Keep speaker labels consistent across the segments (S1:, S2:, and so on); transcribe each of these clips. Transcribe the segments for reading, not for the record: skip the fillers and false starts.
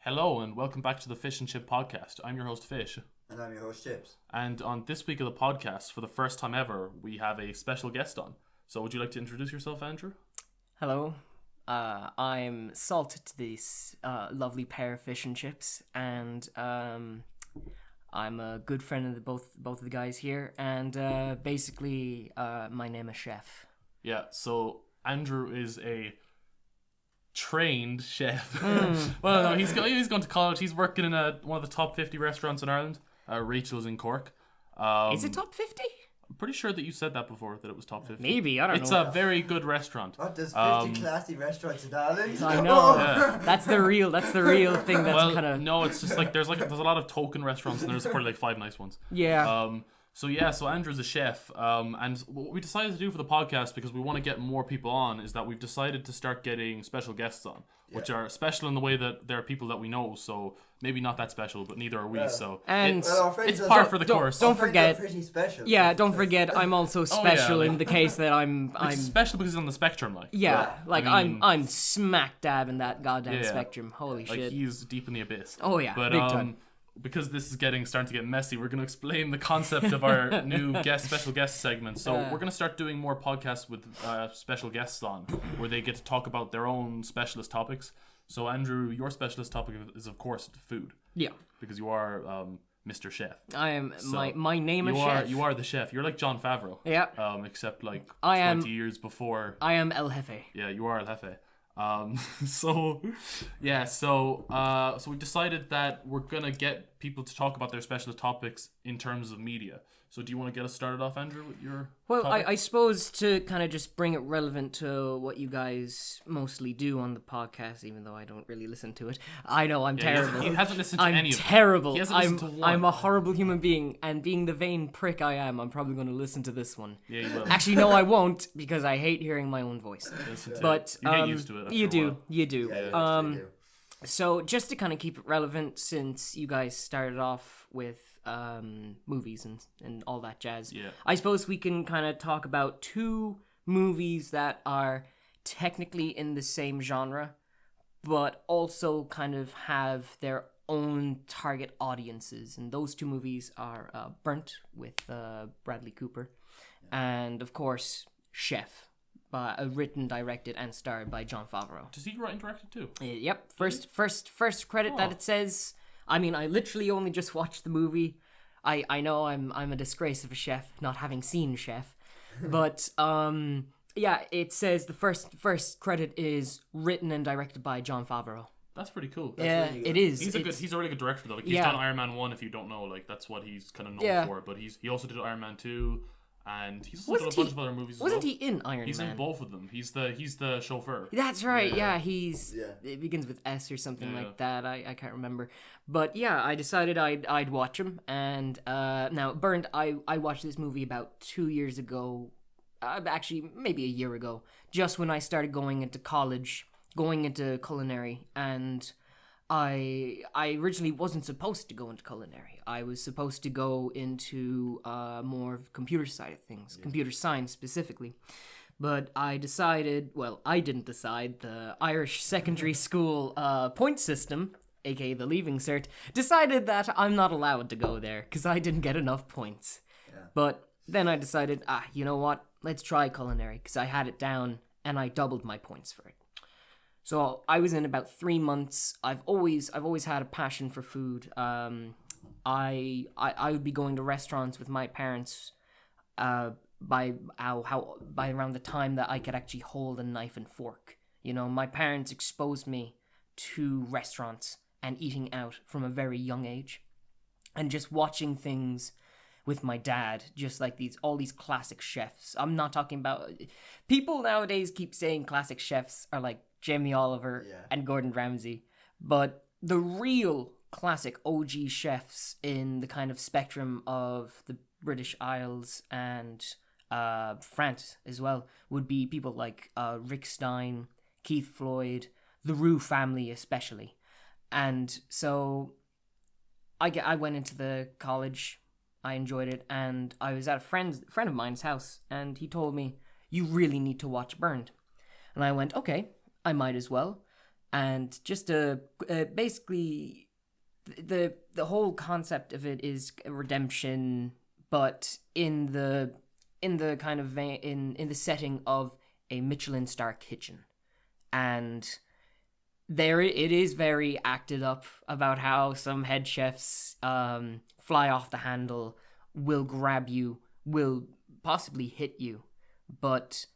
S1: Hello and welcome back to the Fish and Chip podcast. I'm your host Fish.
S2: And I'm your host Chips.
S1: And on this week of the podcast, for the first time ever, we have a special guest on. So would you like to introduce yourself, Andrew?
S3: Hello. I'm salted to this lovely pair of fish and chips, and I'm a good friend of both of the guys here, and basically my name is Chef.
S1: Yeah, so Andrew is a trained chef. Well, no, he's gone to college. He's working in one of the top 50 restaurants in Ireland. Rachel's in Cork.
S3: Is it top 50?
S1: I'm pretty sure that you said that before, that it was top 50.
S3: Maybe, I don't know.
S1: It's a very good restaurant.
S2: What, there's 50 classy restaurants in Ireland?
S3: I know.
S1: Yeah.
S3: That's the real thing. That's kind of
S1: no, it's just like there's a lot of token restaurants and there's probably like 5 nice ones.
S3: yeah.
S1: So Andrew's a chef, and what we decided to do for the podcast, because we want to get more people on, is that we've decided to start getting special guests on, which are special in the way that they're people that we know, so maybe not that special, but neither are we, so
S3: and
S1: it's par for the course.
S3: Don't forget,
S2: pretty special.
S3: yeah, don't forget, I'm also special in the case that I'm
S1: special because he's on the spectrum, like.
S3: Yeah, like
S1: I mean,
S3: I'm smack dab in that goddamn
S1: Yeah.
S3: spectrum. Holy
S1: Like
S3: shit.
S1: he's deep in the abyss.
S3: Oh yeah,
S1: But
S3: big time.
S1: because this is starting to get messy, we're going to explain the concept of our new special guest segment. So we're going to start doing more podcasts with special guests on, where they get to talk about their own specialist topics. So Andrew, your specialist topic is of course food,
S3: Yeah.
S1: because you are Mr. Chef.
S3: I am
S1: So
S3: my name is Chef.
S1: You are the chef. You're like Jon Favreau.
S3: Yeah.
S1: Except like
S3: I
S1: 20
S3: am-
S1: years before.
S3: I am El Jefe.
S1: Yeah, you are El Jefe. So we decided that we're gonna get people to talk about their specialist topics in terms of media. So do you want to get us started off, Andrew, with your
S3: Well,
S1: topic?
S3: I suppose to kind of just bring it relevant to what you guys mostly do on the podcast, even though I don't really listen to it. I know I'm terrible.
S1: He hasn't listened to
S3: I'm
S1: any of them.
S3: terrible.
S1: He hasn't listened to one.
S3: I'm a horrible human being, and being the vain prick I am, I'm probably going to listen to this one.
S1: Yeah, you will.
S3: Actually, no, I won't, because I hate hearing my own voice.
S1: Listen to
S3: But
S1: it. You get used to it. After
S3: you
S1: a
S3: do,
S1: while.
S3: you do.
S2: Yeah, you actually do.
S3: So just to kind of keep it relevant, since you guys started off with movies and all that jazz,
S1: Yeah.
S3: I suppose we can kind of talk about two movies that are technically in the same genre, but also kind of have their own target audiences. And those two movies are Burnt with Bradley Cooper, and of course Chef, written, directed, and starred by Jon Favreau.
S1: Does he write and direct it too?
S3: Yep. First credit that it says. I mean, I literally only just watched the movie. I know I'm a disgrace of a chef, not having seen Chef, but yeah, it says the first credit is written and directed by Jon Favreau.
S1: That's pretty cool.
S3: Yeah,
S2: really good.
S3: it is.
S1: He's a really good director though. Like, he's
S3: Yeah.
S1: done Iron Man 1, if you don't know, like that's what he's kind of known
S3: Yeah.
S1: for. But he also did Iron Man 2, and he's also
S3: Wasn't
S1: done a bunch
S3: he-
S1: of other movies.
S3: Wasn't
S1: as well.
S3: he in Iron
S1: He's
S3: Man?
S1: in both of them. He's the chauffeur.
S3: That's right.
S1: Yeah.
S3: Yeah, he's.
S2: Yeah.
S3: It begins with S or something
S1: Yeah.
S3: like that. I can't remember, but yeah, I decided I'd watch him. And now Burned, I watched this movie about 2 years ago, actually maybe a year ago, just when I started going into college, going into culinary, and I originally wasn't supposed to go into culinary. I was supposed to go into more of computer side of things, computer science specifically. But I decided, well, I didn't decide, the Irish secondary school point system, aka the Leaving Cert, decided that I'm not allowed to go there because I didn't get enough points.
S2: Yeah.
S3: But then I decided, you know what, let's try culinary, because I had it down and I doubled my points for it. So I was in about 3 months. I've always had a passion for food. I would be going to restaurants with my parents by around the time that I could actually hold a knife and fork. You know, my parents exposed me to restaurants and eating out from a very young age, and just watching things with my dad, just like all these classic chefs. I'm not talking about, people nowadays keep saying classic chefs are like Jamie Oliver and Gordon Ramsay, but the real classic OG chefs in the kind of spectrum of the British Isles and France as well would be people like Rick Stein, Keith Floyd, the Roux family especially. And so I went into the college, I enjoyed it, and I was at a friend of mine's house, and he told me, you really need to watch Burned. And I went, okay, I might as well. And just basically, the whole concept of it is redemption, but in the kind of in the setting of a Michelin star kitchen, and there it is very acted up about how some head chefs fly off the handle, will grab you, will possibly hit you, but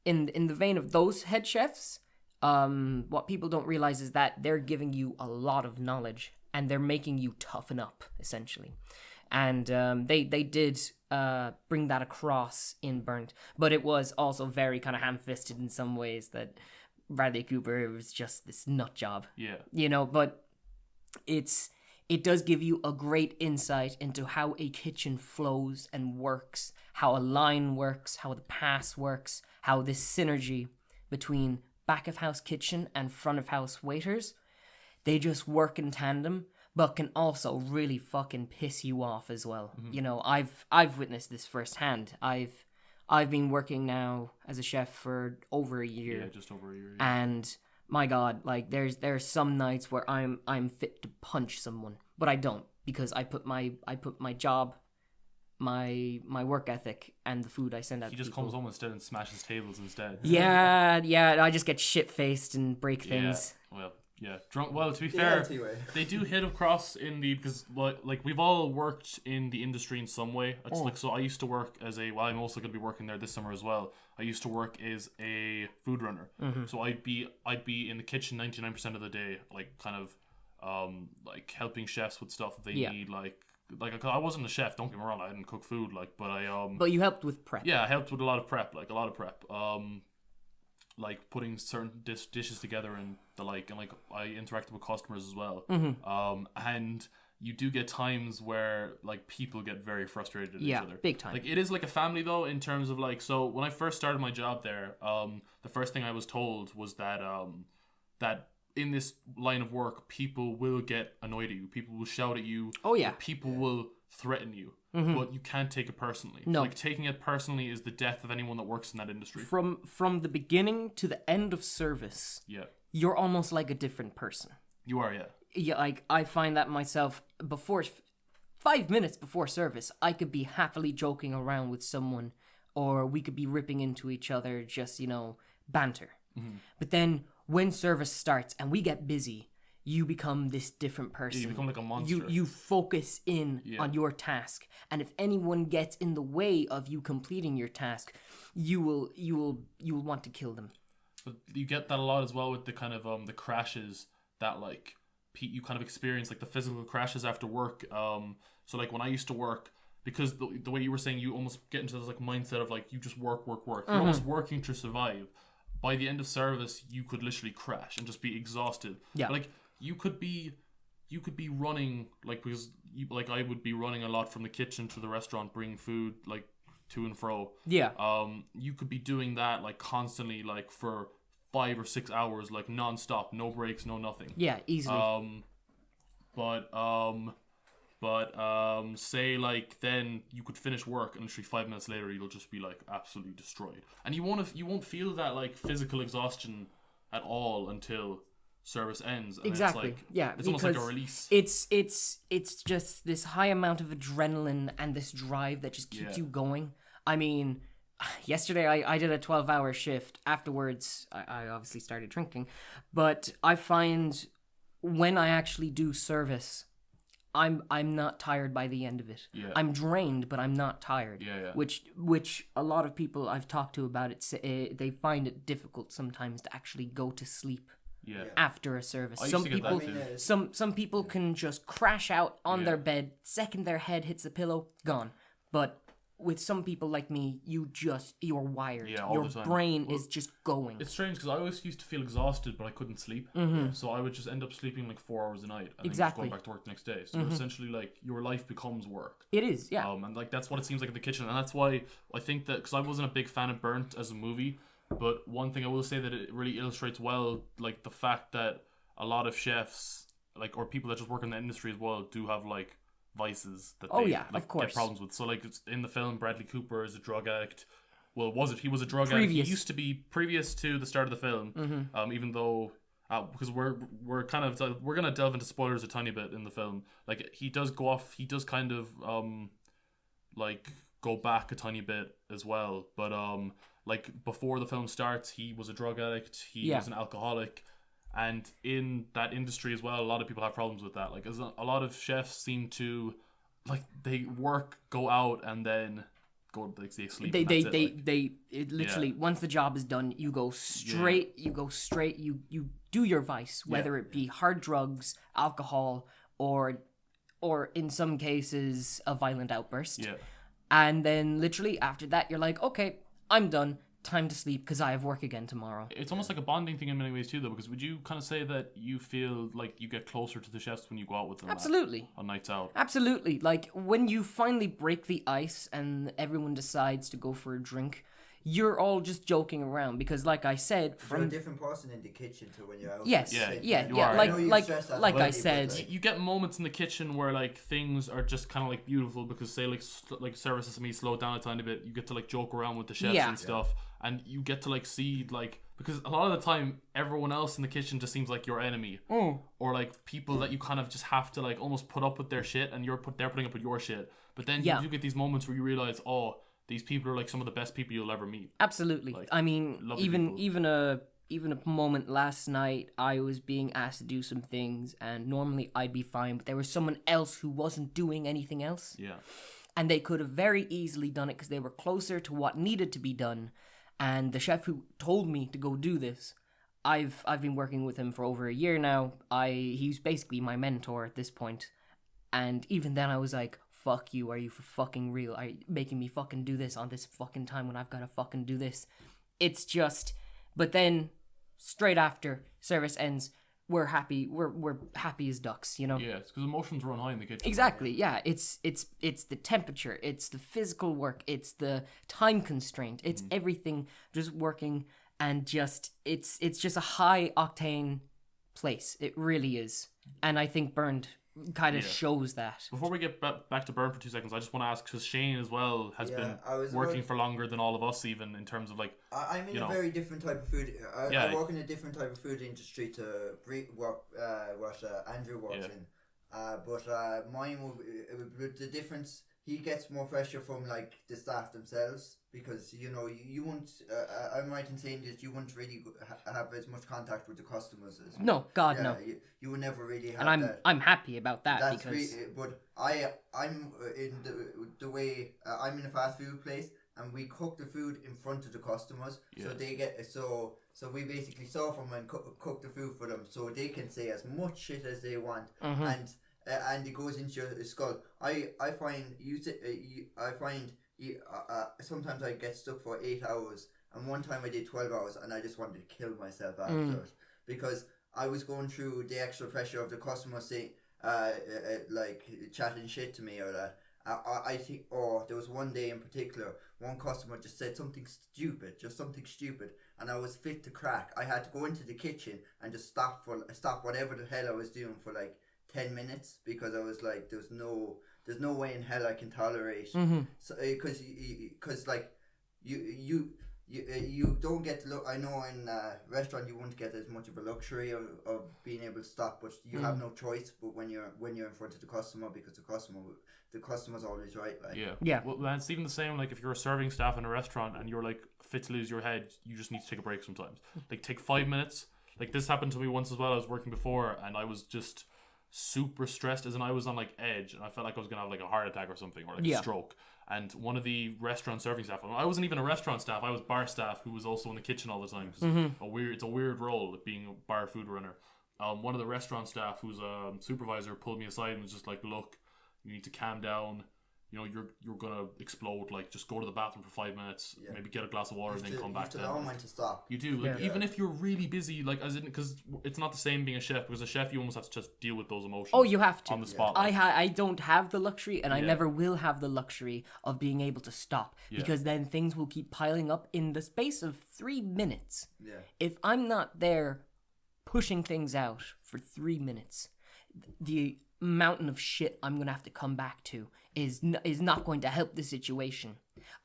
S3: in the vein of those head chefs, what people don't realize is that they're giving you a lot of knowledge and they're making you toughen up, essentially. And they did bring that across in Burnt, but it was also very kind of ham-fisted in some ways, that Bradley Cooper was just this nut job.
S1: Yeah.
S3: You know, but it does give you a great insight into how a kitchen flows and works, how a line works, how the pass works, how this synergy between back of house kitchen and front of house waiters, they just work in tandem, but can also really fucking piss you off as well. Mm-hmm. You know, I've witnessed this firsthand. I've been working now as a chef for over a year.
S1: Yeah, just over a year. Yeah.
S3: And my God, like there's some nights where I'm fit to punch someone, but I don't, because I put my job, my work ethic, and the food I send out.
S1: He just comes home instead and smashes tables instead.
S3: Yeah, I just get shit faced and break things.
S1: Yeah. Drunk. Well, to be fair, they do hit across in the, because like we've all worked in the industry in some way. It's like, so I used to work as a, well, I'm also going to be working there this summer as well. I used to work as a food runner. Mm-hmm. So I'd be in the kitchen 99% of the day, like kind of like helping chefs with stuff that they need, like I wasn't a chef, don't get me wrong, I didn't cook food, like, but I
S3: But you helped with prep.
S1: Yeah, I helped with a lot of prep, like putting certain dishes together and the like, and like I interacted with customers as well. Mm-hmm. And you do get times where like people get very frustrated at each other.
S3: Big time.
S1: Like it is like a family though, in terms of like, so when I first started my job there, the first thing I was told was that that in this line of work, people will get annoyed at you. People will shout at you.
S3: Oh yeah.
S1: People will threaten you. Mm-hmm. But you can't take it personally.
S3: No.
S1: Like taking it personally is the death of anyone that works in that industry.
S3: From the beginning to the end of service.
S1: Yeah.
S3: You're almost like a different person.
S1: You are, yeah.
S3: Yeah, like I find that myself before 5 minutes before service, I could be happily joking around with someone, or we could be ripping into each other, just, you know, banter. Mm-hmm. But then when service starts and we get busy, you become this different person.
S1: You become like a monster.
S3: You focus in on your task, and if anyone gets in the way of you completing your task, you will want to kill them.
S1: But you get that a lot as well with the kind of the crashes that like you kind of experience, like the physical crashes after work. So like when I used to work, because the way you were saying, you almost get into this like mindset of like you just work. You're almost working to survive. By the end of service, you could literally crash and just be exhausted. Yeah, like. You could be running, like, because like I would be running a lot from the kitchen to the restaurant, bringing food like to and fro. Yeah. You could be doing that like constantly, like for 5 or 6 hours, like non-stop, no breaks, no nothing.
S3: Yeah, easily.
S1: Say like then you could finish work and literally 5 minutes later you'll just be like absolutely destroyed, and you won't feel that like physical exhaustion at all until service ends. And
S3: exactly.
S1: It's like,
S3: yeah,
S1: it's almost like a release.
S3: It's just this high amount of adrenaline and this drive that just keeps you going. I mean, yesterday I did a 12-hour shift. Afterwards, I obviously started drinking, but I find when I actually do service, I'm not tired by the end of it. Yeah. I'm drained, but I'm not tired. Yeah. Which a lot of people I've talked to about it say they find it difficult sometimes to actually go to sleep. Yeah. After a service, some people can just crash out on their bed second their head hits the pillow, gone. But with some people like me, you're wired. Yeah, your brain is just going.
S1: It's strange because I always used to feel exhausted, but I couldn't sleep. Mm-hmm. So I would just end up sleeping like 4 hours a night and then just going back to work the next day. So essentially, like your life becomes work.
S3: It is, yeah.
S1: And like that's what it seems like in the kitchen, and that's why I think that, because I wasn't a big fan of Burnt as a movie. But one thing I will say that it really illustrates well, like the fact that a lot of chefs, like, or people that just work in the industry as well, do have like vices that they
S3: of course.
S1: Get problems with. So like in the film, Bradley Cooper is a drug addict. Well, he was a drug addict. He used to be, previous to the start of the film, even though because we're kind of we're gonna delve into spoilers a tiny bit in the film. Like he does go off, he does kind of like go back a tiny bit as well. But like before the film starts, he was a drug addict. He was an alcoholic. And in that industry as well, a lot of people have problems with that. Like, as a lot of chefs seem to, like, they work, go out, and then go, like, they sleep.
S3: It literally, once the job is done, you go straight. You do your vice, whether it be hard drugs, alcohol, or in some cases a violent outburst.
S1: Yeah.
S3: And then literally after that, you're like, okay, I'm done. Time to sleep because I have work again tomorrow.
S1: It's almost like a bonding thing in many ways too, though, because would you kind of say that you feel like you get closer to the chefs when you go out with them?
S3: Absolutely.
S1: On nights out.
S3: Absolutely. Like when you finally break the ice and everyone decides to go for a drink, you're all just joking around because, like I said,
S2: you're a different person in the kitchen to when you're out.
S3: Yes,
S1: yeah.
S3: Like I said,
S1: you get moments in the kitchen where like things are just kind of like beautiful because say like services to me slow down a tiny bit. You get to like joke around with the chefs and stuff, and you get to like see like because a lot of the time everyone else in the kitchen just seems like your enemy, or like people that you kind of just have to like almost put up with their shit, and they're putting up with your shit. But then you get these moments where you realize, oh, these people are like some of the best people you'll ever meet.
S3: Absolutely.
S1: Like,
S3: I mean, even a moment last night, I was being asked to do some things, and normally I'd be fine, but there was someone else who wasn't doing anything else.
S1: Yeah.
S3: And they could have very easily done it because they were closer to what needed to be done. And the chef who told me to go do this, I've been working with him for over a year now. He's basically my mentor at this point. And even then I was like, fuck you, are you for fucking real? Are you making me fucking do this on this fucking time when I've got to fucking do this? It's just, but then straight after service ends, we're happy as ducks, you know?
S1: Yeah, it's because emotions run high in the kitchen.
S3: Exactly, yeah. It's the temperature, it's the physical work, it's the time constraint, it's everything just working, and just, it's just a high octane place. It really is. And I think Burned kind of shows that.
S1: Before we get back to Burn for 2 seconds, I just want to ask, because Shane as well has been working for longer than all of us, even in terms of like
S2: I'm in a very different type of food. I work in a different type of food industry to what Andrew works in. But mine the difference, he gets more pressure from like the staff themselves, because you know you won't. I'm right in saying that you wouldn't really have as much contact with the customers as
S3: no. No.
S2: You would never really have.
S3: And I'm happy about that.
S2: That's
S3: because
S2: but I'm in the way I'm in a fast food place, and we cook the food in front of the customers, so they get so we basically serve them and cook the food for them, so they can say as much shit as they want, and it goes into your skull. I find sometimes I get stuck for 8 hours, and one time I did 12 hours, and I just wanted to kill myself after it, because I was going through the extra pressure of the customer saying, like chatting shit to me or that. I think, there was one day in particular, one customer just said something stupid, and I was fit to crack. I had to go into the kitchen and just stop whatever the hell I was doing for like 10 minutes, because I was like, there's no way in hell I can tolerate. So because like you don't get to look. I know in a restaurant you won't get as much of a luxury of being able to stop, but you have no choice. But when you're in front of the customer, because the customer's always right. Like.
S1: Yeah. Well, it's even the same. Like if you're a serving staff in a restaurant and you're like fit to lose your head, you just need to take a break sometimes. Like take 5 minutes. Like this happened to me once as well. I was working before, and I was just super stressed, as in I was on like edge, and I felt like I was gonna have like a heart attack or something, or like a stroke. And one of the restaurant serving staff, I wasn't even a restaurant staff, I was bar staff who was also in the kitchen all the time. It's a weird role, like being a bar food runner. One of the restaurant staff, who's a supervisor, pulled me aside and was just like, look, you need to calm down. You know, you're gonna explode. Like, just go to the bathroom for 5 minutes, maybe get a glass of water, and then come back.
S2: You have to know when to stop.
S1: You do, like, even if you're really busy, like, as in, because it's not the same being a chef. Because a chef, you almost have to just deal with those emotions.
S3: Oh, you have to
S1: on the spot.
S3: I don't have the luxury, and I never will have the luxury of being able to stop, because then things will keep piling up in the space of 3 minutes.
S2: Yeah.
S3: If I'm not there pushing things out for 3 minutes, the mountain of shit I'm gonna have to come back to is not going to help the situation.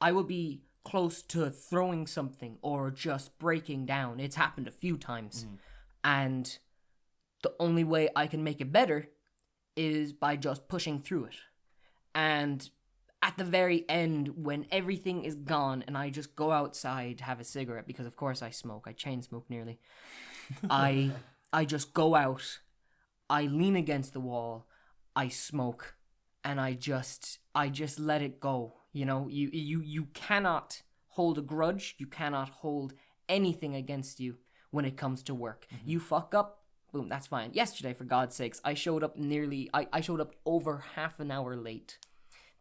S3: I will be close to throwing something or just breaking down. It's happened a few times. And the only way I can make it better is by just pushing through it. And at the very end, when everything is gone and I just go outside, have a cigarette, because of course I smoke, I chain smoke nearly. I just go out, I lean against the wall, I smoke, and I just let it go. You know, you cannot hold a grudge, you cannot hold anything against you when it comes to work. Mm-hmm. You fuck up, boom, that's fine. Yesterday, for God's sakes, I showed up I showed up over half an hour late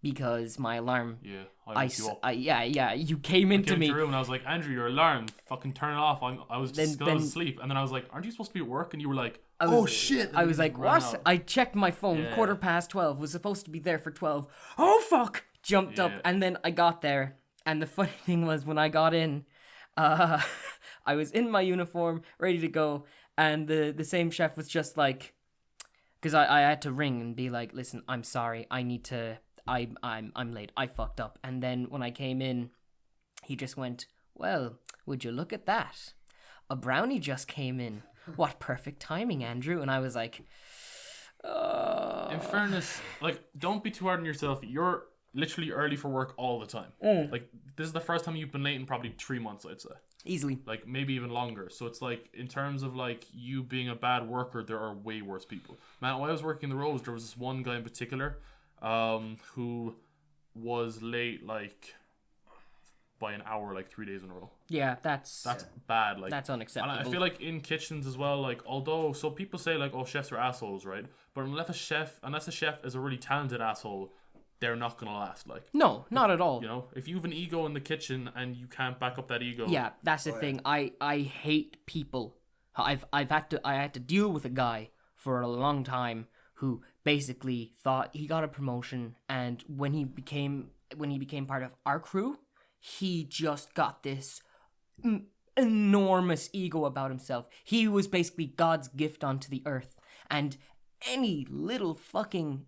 S3: because my alarm.
S1: Yeah, I woke you up.
S3: You came into me.
S1: Into the room and I was like, Andrew, your alarm, fucking turn it off. I was just going to sleep, and then I was like, aren't you supposed to be at work? And you were like, oh shit.
S3: I was like, what? Out. I checked my phone, 12:15, was supposed to be there for 12. Oh fuck! Jumped up, and then I got there, and the funny thing was when I got in, I was in my uniform, ready to go, and the same chef was just like, because I had to ring and be like, listen, I'm sorry, I need to. I'm late. I fucked up. And then when I came in, he just went, well, would you look at that? A brownie just came in. What perfect timing, Andrew. And I was like,
S1: In fairness, like, don't be too hard on yourself. You're literally early for work all the time. Like, this is the first time you've been late in probably 3 months, I'd say.
S3: Easily.
S1: Like, maybe even longer. So it's like, in terms of like you being a bad worker, there are way worse people. Man, when I was working the roads, there was this one guy in particular who was late like by an hour, like 3 days in a row.
S3: Yeah, that's
S1: bad. Like,
S3: that's unacceptable.
S1: And I feel like in kitchens as well, like, although, so people say like, oh, chefs are assholes, right? But unless a chef is a really talented asshole, they're not gonna last. Like,
S3: no, not at all.
S1: You know, if you have an ego in the kitchen and you can't back up that ego.
S3: Yeah, that's the thing. I hate people. I had to deal with a guy for a long time who basically thought he got a promotion, and when he became part of our crew, he just got this enormous ego about himself. He was basically God's gift onto the earth, and any little fucking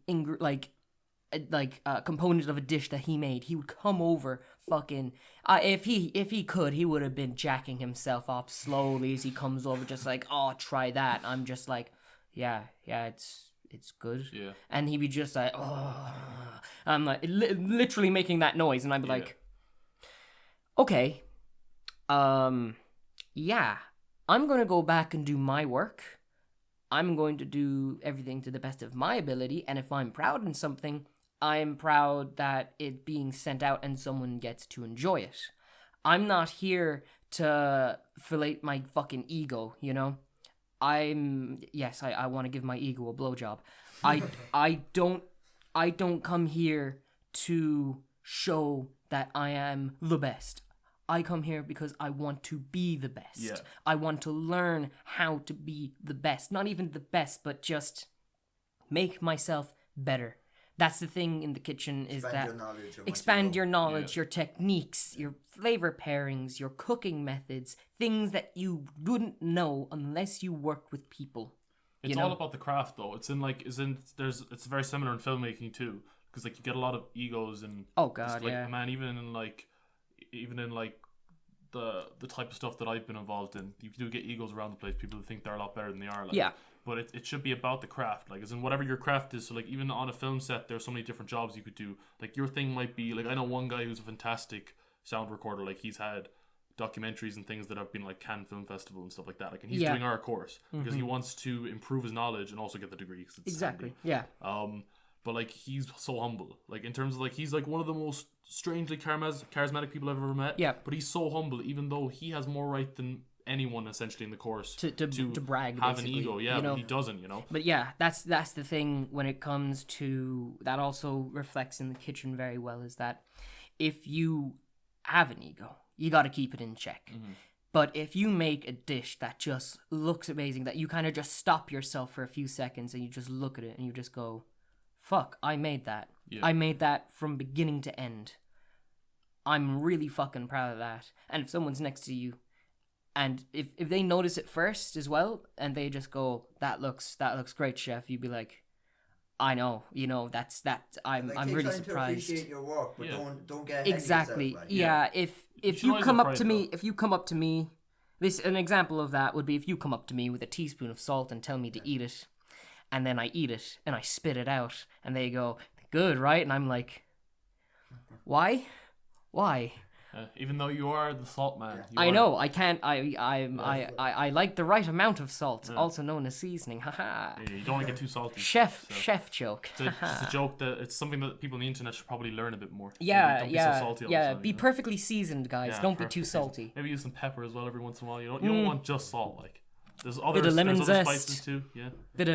S3: component of a dish that he made, he would come over fucking if he could, he would have been jacking himself up slowly as he comes over, just like, oh, try that. I'm just like, yeah, it's good.
S1: Yeah.
S3: And he'd be just like, oh, I'm like literally making that noise, and I'd be like, okay, yeah, I'm gonna go back and do my work. I'm going to do everything to the best of my ability, and if I'm proud in something, I'm proud that it being sent out and someone gets to enjoy it. I'm not here to fillet my fucking ego, you know? I want to give my ego a blowjob. I don't come here to show that I am the best. I come here because I want to be the best.
S1: Yeah.
S3: I want to learn how to be the best. Not even the best, but just make myself better. That's the thing in the kitchen, is that expand your knowledge, your techniques, your flavor pairings, your cooking methods, things that you wouldn't know unless you worked with people.
S1: It's all about the craft, though. It's very similar in filmmaking too, because like you get a lot of egos and man, even in the type of stuff that I've been involved in, you do get egos around the place. People think they're a lot better than they are. Like, yeah. But it should be about the craft, like, as in whatever your craft is. So like, even on a film set, there's so many different jobs you could do. Like, your thing might be like, I know one guy who's a fantastic sound recorder. Like, he's had documentaries and things that have been like Cannes Film Festival and stuff like that. Like, and he's doing our course because he wants to improve his knowledge and also get the degree.
S3: Exactly.
S1: Handy. Yeah. But like, he's so humble. Like, in terms of like, he's like one of the most strangely charismatic people I've ever met.
S3: Yeah.
S1: But he's so humble, even though he has more right than anyone essentially in the course
S3: to brag,
S1: have an ego. Yeah, but he doesn't, you know.
S3: But yeah, that's the thing when it comes to that. Also reflects in the kitchen very well, is that if you have an ego, you got to keep it in check. Mm-hmm. But if you make a dish that just looks amazing, that you kind of just stop yourself for a few seconds and you just look at it and you just go, fuck, I made that. Yeah. I made that from beginning to end. I'm really fucking proud of that. And if someone's next to you, and if they notice it first as well, and they just go, that looks great, chef, you'd be like, I know, you know, that's that. I'm really surprised.
S2: To appreciate your work, but don't get ahead
S3: exactly.
S2: of yourself, like.
S3: Yeah. If you come up to me, An example of that would be if you come up to me with a teaspoon of salt and tell me to eat it, and then I eat it and I spit it out, and they go, "Good, right?" And I'm like, "Why? Why?"
S1: Even though you are the salt man.
S3: I know. I can't. I like the right amount of salt, also known as seasoning. Haha.
S1: Yeah, you don't want to get too salty.
S3: Chef joke.
S1: It's a joke that it's something that people on the internet should probably learn a bit more.
S3: Yeah,
S1: Maybe don't be so salty all the time,
S3: be perfectly seasoned, guys.
S1: Yeah,
S3: Don't be too
S1: perfectly
S3: salty.
S1: seasoned. Maybe use some pepper as well every once in a while. You don't want just salt. Like there's other
S3: Bit of lemon
S1: there's other
S3: zest.
S1: spices too. Yeah.
S3: Bit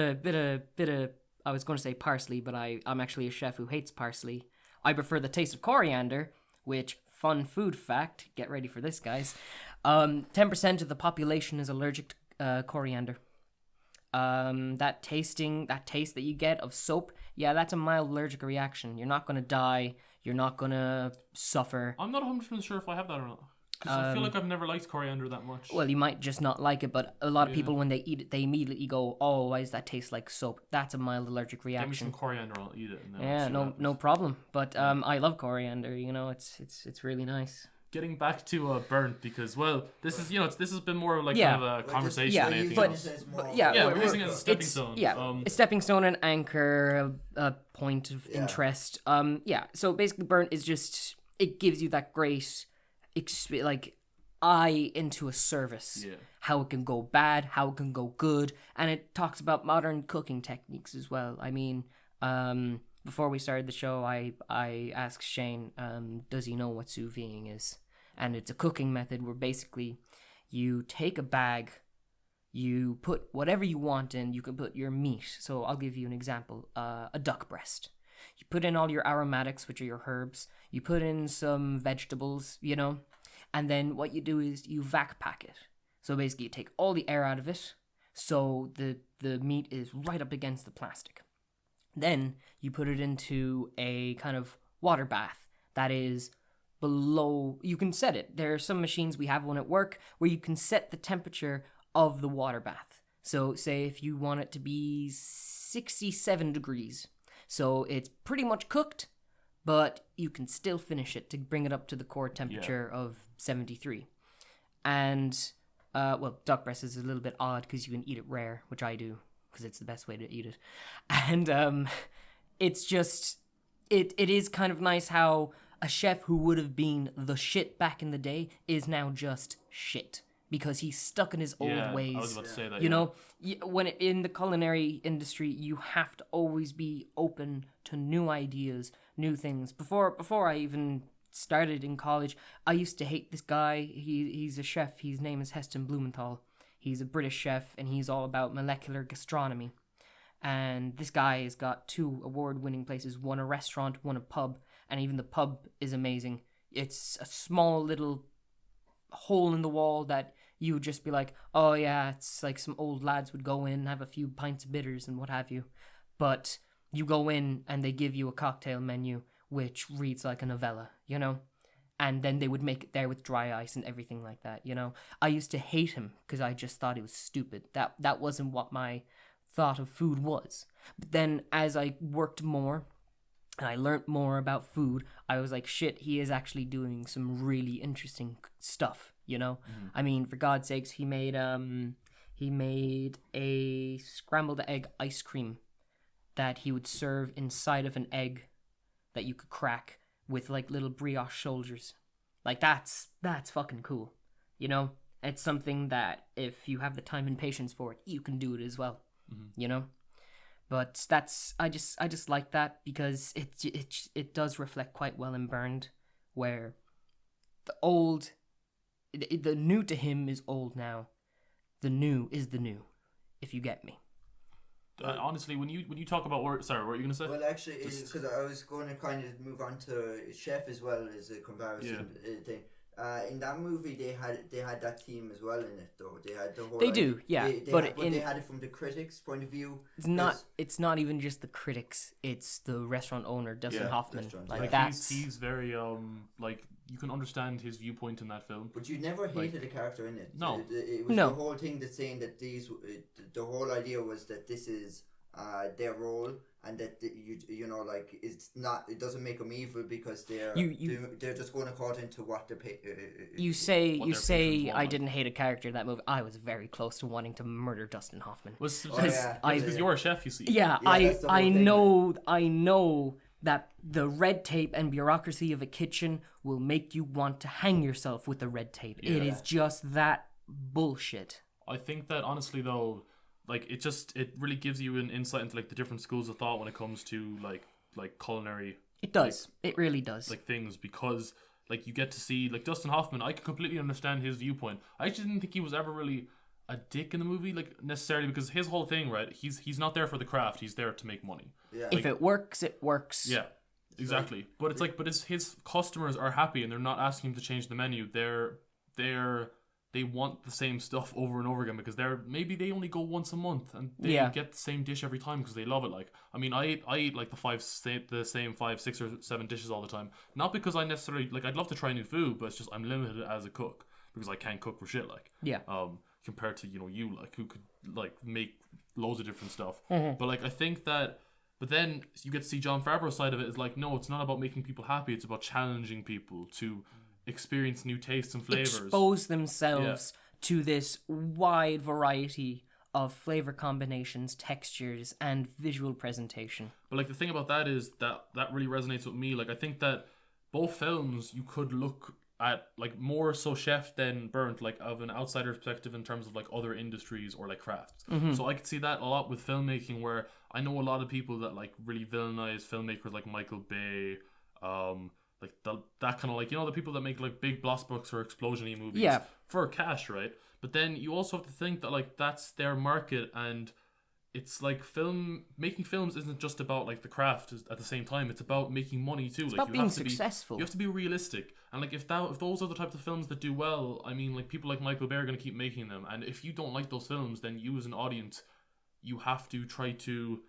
S3: of. I was going to say parsley, but I'm actually a chef who hates parsley. I prefer the taste of coriander, which, fun food fact, get ready for this, guys. 10% of the population is allergic to coriander. That taste that you get of soap, yeah, that's a mild allergic reaction. You're not going to die. You're not going to suffer.
S1: I'm not 100% sure if I have that or not. Because I feel like I've never liked coriander that much.
S3: Well, you might just not like it, but a lot of people, when they eat it, they immediately go, "Oh, why does that taste like soap?" That's a mild allergic
S1: Give me
S3: reaction.
S1: some coriander, I'll eat it. And then
S3: Yeah,
S1: I'll see what happens.
S3: no problem. But I love coriander. You know, it's really nice.
S1: Getting back to burnt, because this is this has been more like
S3: Yeah.
S1: kind of a conversation
S3: yeah,
S1: than anything
S3: but-
S1: else.
S3: Yeah,
S1: we're using it as a stepping stone.
S3: A stepping stone, an anchor, a point of interest. So basically, burnt is just, it gives you that great, eye into a service.
S1: Yeah.
S3: How it can go bad, how it can go good, and it talks about modern cooking techniques as well. I mean, before we started the show, I asked Shane, does he know what sous videing is? And it's a cooking method where basically you take a bag, you put whatever you want in. You can put your meat. So I'll give you an example. A duck breast. You put in all your aromatics, which are your herbs. You put in some vegetables, and then what you do is you vac pack it. So basically you take all the air out of it, so the meat is right up against the plastic. Then you put it into a kind of water bath that is below. You can set it. There are some machines, we have one at work, where you can set the temperature of the water bath. So say if you want it to be 67 degrees. So it's pretty much cooked, but you can still finish it to bring it up to the core temperature of 73. And, duck breast is a little bit odd because you can eat it rare, which I do, because it's the best way to eat it. And it's just, it is kind of nice how a chef who would have been the shit back in the day is now just shit. Because he's stuck in his old ways.
S1: I was about to say that.
S3: You know, in the culinary industry, you have to always be open to new ideas, new things. Before I even started in college, I used to hate this guy. He's a chef. His name is Heston Blumenthal. He's a British chef, and he's all about molecular gastronomy. And this guy has got 2 award-winning places, one a restaurant, one a pub, and even the pub is amazing. It's a small little hole in the wall that you would just be like, oh yeah, it's like some old lads would go in, have a few pints of bitters and what have you. But you go in and they give you a cocktail menu which reads like a novella, and then they would make it there with dry ice and everything like that. I used to hate him because I just thought he was stupid. That wasn't what my thought of food was. But then as I worked more and I learned more about food, I was like, shit, he is actually doing some really interesting stuff, I mean, for God's sakes, he made a scrambled egg ice cream that he would serve inside of an egg that you could crack with like little brioche shoulders. Like that's fucking cool. It's something that if you have the time and patience for it, you can do it as well. But I just like that because it does reflect quite well in Burned, where the new to him is old now. The new is the new, if you get me.
S1: Honestly, when you talk about sorry, what were you gonna say?
S2: Well, actually, because I was going to kind of move on to Chef as well as a comparison thing. In that movie, they had that theme as well in it, though. They had the whole.
S3: They do, yeah.
S2: They had it from the critics' point of view.
S3: It's not even just the critics. It's the restaurant owner, Dustin Hoffman.
S1: He's very like you can understand his viewpoint in that film.
S2: But you never hated the character in it.
S1: No,
S2: it was the whole thing that's saying that the whole idea was that this is their role, and that you know, like, it doesn't make them evil because they're just going according to what the
S3: you say
S1: what their patrons want,
S3: I
S1: like.
S3: didn't hate a character in that movie. I was very close to wanting to murder Dustin Hoffman.
S1: Because you're a chef, you see.
S3: Yeah,
S2: that's the whole
S3: I
S2: thing,
S3: know that the red tape and bureaucracy of a kitchen will make you want to hang yourself with the red tape. It is just that bullshit.
S1: I think that honestly though, like it really gives you an insight into like the different schools of thought when it comes to like culinary.
S3: It does. It really does.
S1: Like things, because like you get to see like Dustin Hoffman. I can completely understand his viewpoint. I actually didn't think he was ever really a dick in the movie, like necessarily, because his whole thing, right? He's not there for the craft. He's there to make money.
S2: Yeah.
S3: If it works, it works.
S1: Yeah, exactly. But it's like, his customers are happy and they're not asking him to change the menu. They want the same stuff over and over again because maybe they only go once a month and they get the same dish every time because they love it. Like, I mean, I eat like the same 5, 6, or 7 dishes all the time. Not because I necessarily like. I'd love to try new food, but it's just I'm limited as a cook because I can't cook for shit. Like, compared to you like who could like make loads of different stuff. But like I think that. But then you get to see Jon Favreau's side of it is like, no, it's not about making people happy. It's about challenging people to experience new tastes and flavors,
S3: expose themselves to this wide variety of flavor combinations, textures, and visual presentation.
S1: But like the thing about that is that really resonates with me. Like I think that both films you could look at like more so chef than burnt, like of an outsider perspective in terms of like other industries or like crafts. So I could see that a lot with filmmaking, where I know a lot of people that like really villainize filmmakers like Michael Bay, like that kind of like, the people that make like big blockbuster or explosion-y movies for cash, right? But then you also have to think that like that's their market, and it's like making films isn't just about like the craft at the same time. It's about making money too.
S3: It's
S1: like
S3: about being successful.
S1: You have to be realistic, and like if those are the types of films that do well, I mean, like people like Michael Bay are going to keep making them, and if you don't like those films, then you as an audience, you have to try to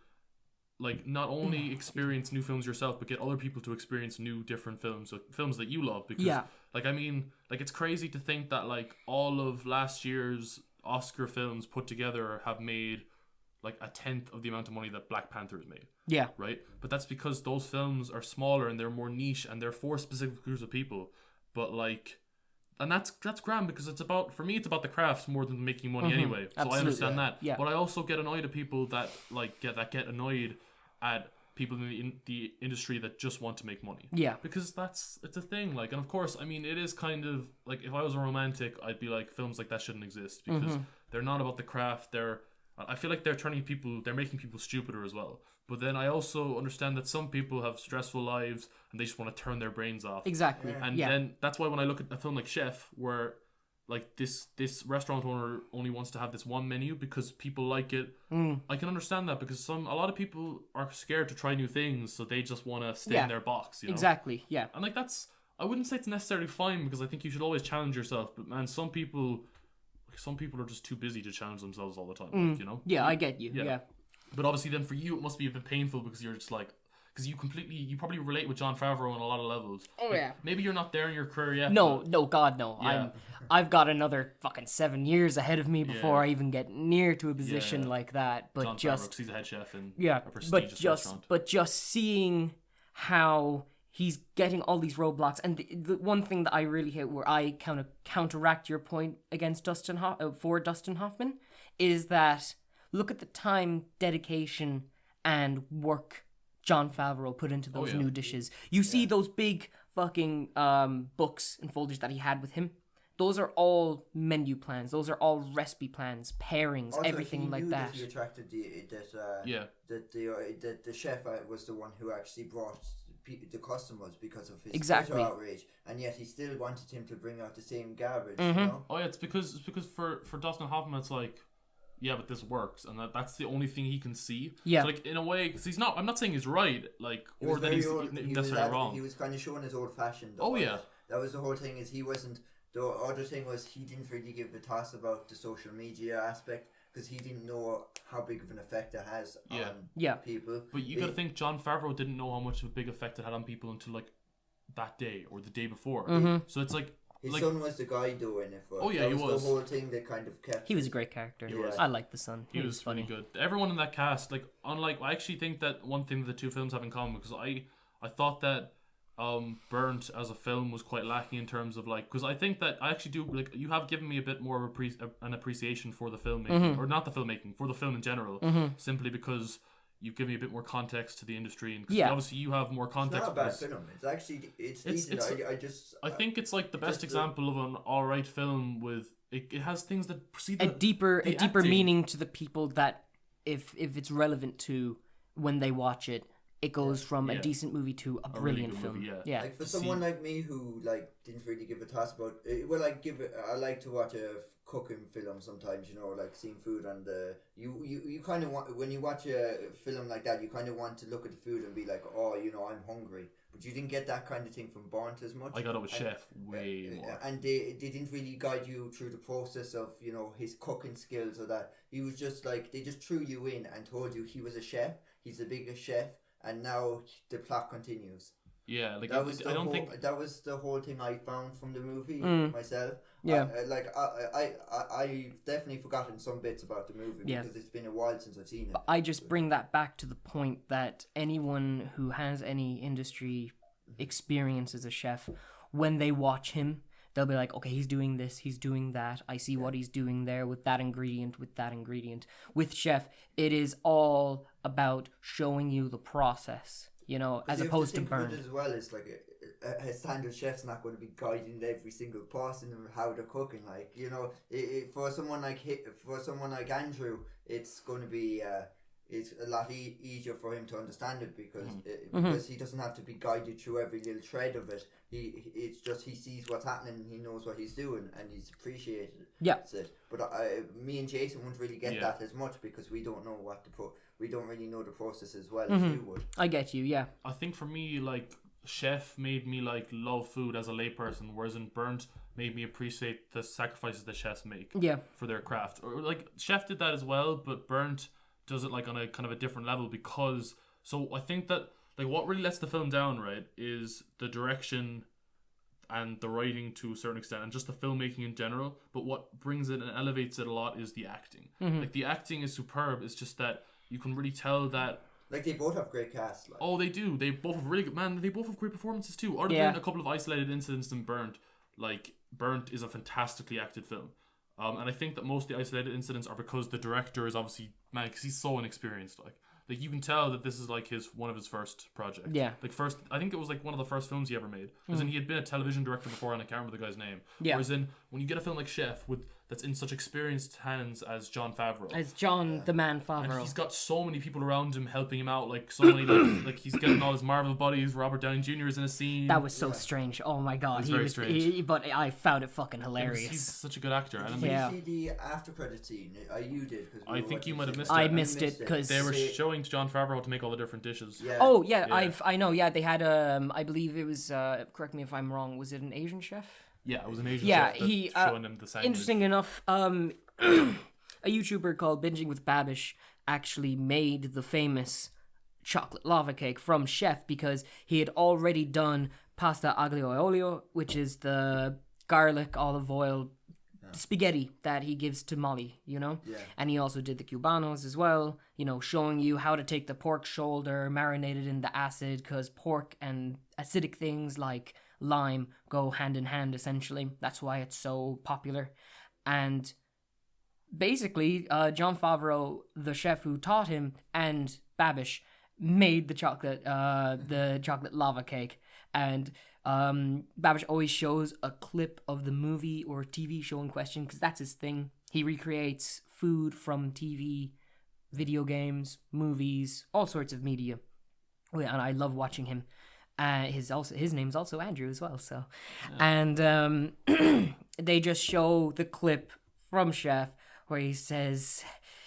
S1: like not only experience new films yourself, but get other people to experience new different films, like films that you love. Because like I mean, like it's crazy to think that like all of last year's Oscar films put together have made like 1/10 of the amount of money that Black Panther has made. Yeah. Right? But that's because those films are smaller and they're more niche and they're for specific groups of people. But like, and that's grand because for me it's about the crafts more than making money anyway. So absolutely. I understand that. Yeah. But I also get annoyed at people that like get annoyed at people in the industry that just want to make money. Yeah. Because it's a thing. Like, and of course, I mean, it is kind of like, if I was a romantic, I'd be like, films like that shouldn't exist because they're not about the craft. I feel like they're making people stupider as well. But then I also understand that some people have stressful lives and they just want to turn their brains off. Exactly. And then that's why when I look at a film like Chef, where like this restaurant owner only wants to have this one menu because people like it, I can understand that because a lot of people are scared to try new things, so they just want to stay in their box. Exactly. Yeah. And like I wouldn't say it's necessarily fine because I think you should always challenge yourself. But man, some people are just too busy to challenge themselves all the time. Like,
S3: Yeah, I get you. Yeah.
S1: But obviously, then for you, it must be a bit painful because you're just like, because you probably relate with Jon Favreau on a lot of levels. Oh like, yeah. Maybe you're not there in your career yet.
S3: No, God, no. Yeah. I've got another fucking 7 years ahead of me before I even get near to a position like that. But
S1: Jon Favreau, 'cause he's a head chef in a prestigious restaurant.
S3: But just seeing how he's getting all these roadblocks, and the one thing that I really hate, where I kind of counteract your point against Dustin Hoffman, is that look at the time, dedication, and work Jon Favreau put into those new dishes. You see those big fucking books and folders that he had with him. Those are all menu plans. Those are all recipe plans, pairings, also, everything like that.
S2: He attracted that the chef was the one who actually brought the customers because of his Twitter outrage, and yet he still wanted him to bring out the same garbage. You know?
S1: Oh yeah, it's because for Dustin Hoffman, it's like, yeah, but this works, and that's the only thing he can see. Yeah, so like in a way, because he's not. I'm not saying he's right, like, or that he's necessarily wrong.
S2: He was kind of showing his old fashioned.
S1: Oh yeah,
S2: that was the whole thing. Is he wasn't. The other thing was he didn't really give a toss about the social media aspect because he didn't know how big of an effect it has on people.
S1: But you gotta think Jon Favreau didn't know how much of a big effect it had on people until like that day or the day before. So it's like
S2: His
S1: like,
S2: son was the guy doing it.
S1: Oh, yeah,
S2: that
S1: he was.
S2: the whole thing that kind of kept.
S3: He was a great character.
S2: He was.
S3: I liked the son.
S1: He was
S3: funny.
S1: really good. Everyone in that cast, like, unlike, I actually think that one thing that the two films have in common, because I thought that Burnt as a film was quite lacking in terms of, like, because I think that I actually do, like, you have given me a bit more of an appreciation for the filmmaking, or not the filmmaking, for the film in general, simply because you've given me a bit more context to the industry, and obviously you have more context.
S2: It's not a bad film. It's actually decent.
S1: I think it's like the best example of an alright film with it has things that precede
S3: a deeper meaning to the people that if it's relevant to when they watch it, it goes from a decent movie to a brilliant
S1: really
S3: film.
S1: movie,
S3: yeah.
S2: Like for someone like me who like didn't really give a toss about I like to watch a cooking film sometimes, you know, like seeing food and you kind of want, when you watch a film like that, you kind of want to look at the food and be like, oh, you know, I'm hungry. But you didn't get that kind of thing from Burnt as much.
S1: I got it with Chef way more.
S2: And they didn't really guide you through the process of, you know, his cooking skills or that. He was just like, they just threw you in and told you he was a chef. He's the biggest chef. And now the plot continues.
S1: Yeah, like
S2: that was the whole thing I found from the movie myself.
S3: Yeah,
S2: I've definitely forgotten some bits about the movie because it's been a while since I've seen it.
S3: But I just bring that back to the point that anyone who has any industry experience as a chef, when they watch him, they'll be like, okay, he's doing this, he's doing that. I see what he's doing there with that ingredient, with that ingredient. With Chef, it is all about showing you the process, you know, as opposed to Burnt.
S2: As well, it's like a standard chef's not going to be guiding every single person and how they're cooking. Like, you know, for someone like Andrew, it's going to be it's a lot easier for him to understand it because he doesn't have to be guided through every little thread of it. He sees what's happening and he knows what he's doing and he's appreciated it.
S3: Yeah.
S2: That's it. But me and Jason wouldn't really get that as much because we don't know we don't really know the process as well as you would.
S3: I get you, yeah.
S1: I think for me, like, Chef made me like love food as a layperson, whereas in Burnt made me appreciate the sacrifices that chefs make for their craft. Or like Chef did that as well, but Burnt does it like on a kind of a different level because I think that like what really lets the film down, right, is the direction and the writing to a certain extent and just the filmmaking in general. But what brings it and elevates it a lot is the acting. Like the acting is superb. It's just that you can really tell that
S2: like they both have great casts. Like.
S1: Oh, they do. They both have really good They both have great performances too. Other than a couple of isolated incidents in Burnt, like Burnt is a fantastically acted film. And I think that most of the isolated incidents are because the director is obviously because he's so inexperienced. Like you can tell that this is like one of his first projects.
S3: Yeah.
S1: Like I think it was like one of the first films he ever made. As in he had been a television director before, and I can't remember the guy's name.
S3: Yeah.
S1: Whereas when you get a film like Chef that's in such experienced hands as Jon Favreau.
S3: As John the Man Favreau.
S1: And he's got so many people around him helping him out. Like so many like he's getting all his Marvel buddies. Robert Downey Jr. is in a scene.
S3: That was so strange. Oh my god.
S1: It was very strange.
S3: But I found it fucking hilarious.
S1: He's such a good actor. And
S2: did you see the after credit scene? You did.
S1: I think you might have missed it.
S3: I missed it because
S1: they were showing Jon Favreau how to make all the different dishes.
S2: Yeah.
S3: Oh yeah, I know. Yeah, they had I believe it was. Correct me if I'm wrong. Was it an Asian chef?
S1: Yeah, it was an Asian
S3: chef.
S1: Yeah, he showing him the sandwich.
S3: Interesting enough, a YouTuber called Binging with Babish actually made the famous chocolate lava cake from Chef because he had already done pasta aglio e olio, which is the garlic olive oil spaghetti that he gives to Molly, you know?
S2: Yeah.
S3: And he also did the cubanos as well, you know, showing you how to take the pork shoulder, marinate it in the acid, because pork and acidic things like lime go hand in hand, essentially. That's why it's so popular. And basically, Jon Favreau, the chef who taught him, and Babish made the chocolate lava cake. And Babish always shows a clip of the movie or TV show in question because that's his thing. He recreates food from TV, video games, movies, all sorts of media. And I love watching him. His name's also Andrew as well. So, and they just show the clip from Chef where he says,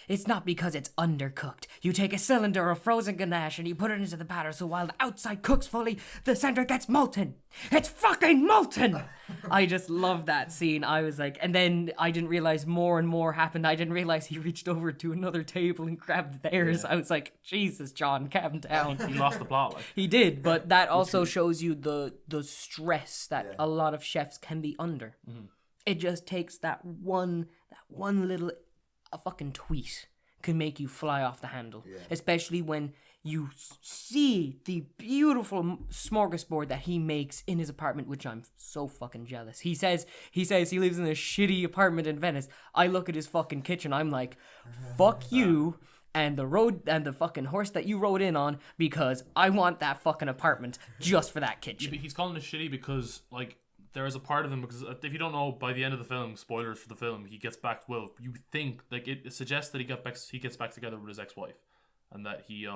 S3: It's not because it's undercooked. You take a cylinder of frozen ganache and you put it into the batter, so while the outside cooks fully, the center gets molten. It's fucking molten! I just love that scene. I was like, and then I didn't realize more and more happened. I didn't realize he reached over to another table and grabbed theirs.
S1: Yeah.
S3: I was like, Jesus, John, calm down.
S1: He lost the plot, like.
S3: He did, but that also shows you the stress that a lot of chefs can be under.
S1: Mm-hmm.
S3: It just takes that one little a fucking tweet can make you fly off the handle, especially when you see the beautiful smorgasbord that he makes in his apartment, which I'm so fucking jealous. He says he lives in a shitty apartment in Venice. I look at his fucking kitchen, I'm like, fuck you and the road and the fucking horse that you rode in on, because I want that fucking apartment just for that kitchen.
S1: He's calling it shitty because, like, there is a part of him, because if you don't know, by the end of the film, spoilers for the film, he gets back. Well, you think like it suggests that he gets back together with his ex-wife, and that he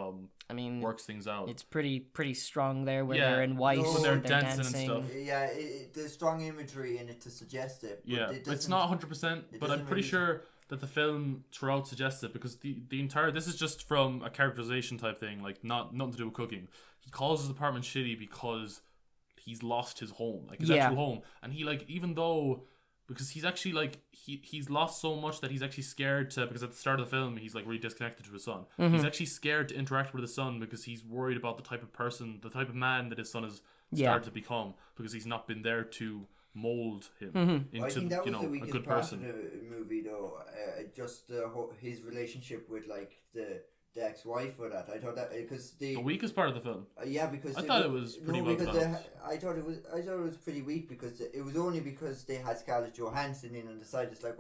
S1: works things out.
S3: It's pretty strong there where they're in white,
S2: when
S1: they're
S3: they're
S1: dancing and stuff.
S2: Yeah, there's strong imagery in it to suggest it. But
S1: it's not 100%, but I'm pretty sure that the film throughout suggests it, because the entire, this is just from a characterization type thing, like nothing to do with cooking. He calls his apartment shitty because he's lost his home, like his actual home, and he, like, even though, because he's actually like he's lost so much that he's actually scared to, because at the start of the film he's like really disconnected to his son. He's actually scared to interact with his son because he's worried about the type of man that his son has started to become, because he's not been there to mold him into,
S2: I think that was the
S1: a
S2: weakest
S1: good
S2: part
S1: person.
S2: of the movie, though. Just his relationship with, like, the ex-wife or that. I thought that because the
S1: weakest part of the film.
S2: Because
S1: I thought it was pretty well developed.
S2: I thought it was pretty weak, because it was only because they had Scarlett Johansson in on the side. It's like,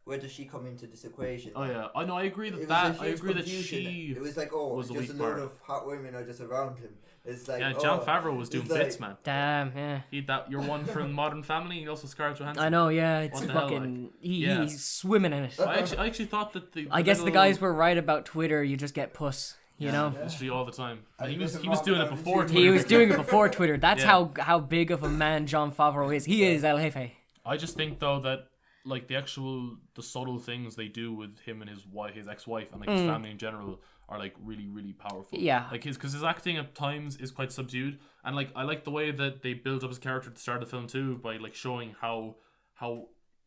S2: where does she come into this equation?
S1: Oh yeah, I know. I agree
S2: It was like,
S1: was the
S2: just
S1: weak
S2: a load
S1: part.
S2: of hot women are just around him. It's like,
S1: Jon Favreau was doing bits, man.
S3: Damn, yeah.
S1: You're one from Modern Family, and also Scarlett Johansson.
S3: I know, yeah. It's
S1: What the hell,
S3: fucking.
S1: like?
S3: He's swimming in it.
S1: I actually thought that
S3: I guess the guys were right about Twitter. You just get puss. You know,
S1: literally all the time. He was
S2: Modern
S1: doing it
S2: Family
S1: before
S2: too.
S1: Twitter.
S3: he was doing it before Twitter. That's
S1: Yeah.
S3: how big of a man Jon Favreau is. He is El Jefe.
S1: I just think though that, like, the subtle things they do with him and his ex-wife and, like, his family in general are, like, really, really powerful.
S3: Yeah.
S1: Like, because his acting at times is quite subdued, and, like, I like the way that they build up his character at the start of the film too, by, like, showing how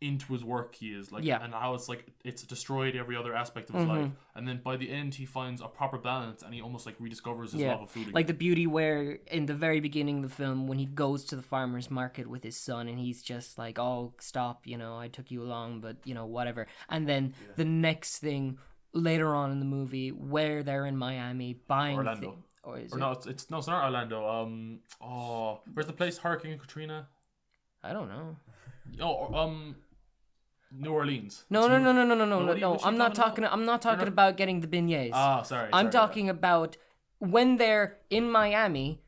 S1: into his work he is, like, and how it's like it's destroyed every other aspect of his life, and then by the end he finds a proper balance, and he almost, like, rediscovers his love of food again.
S3: Like the beauty where in the very beginning of the film, when he goes to the farmer's market with his son and he's just like, oh, stop, I took you along, but whatever. And then the next thing later on in the movie, where they're in Miami buying
S1: Orlando. It's not Orlando. Where's the place? Hurricane Katrina?
S3: I don't know.
S1: New Orleans.
S3: No.
S1: what
S3: I'm not talking about getting the beignets. I'm talking about when they're in Miami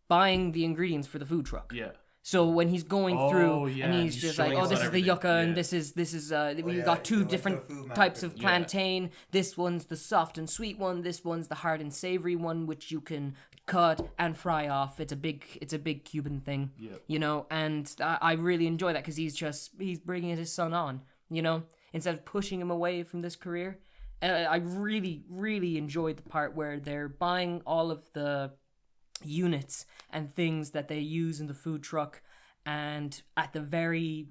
S3: buying the ingredients for the food truck.
S1: Yeah.
S3: So when he's going through and he's just like,
S1: showing
S3: oh, this
S1: us
S3: is the
S1: everything.
S3: yucca and this is we've got two
S2: went to a
S3: different
S2: food market.
S3: types of plantain. This one's the soft and sweet one. This one's the hard and savory one, which you can cut and fry off. It's a big Cuban thing, and I really enjoy that because he's bringing his son on, instead of pushing him away from this career. I really, really enjoyed the part where they're buying all of the units and things that they use in the food truck, and at the very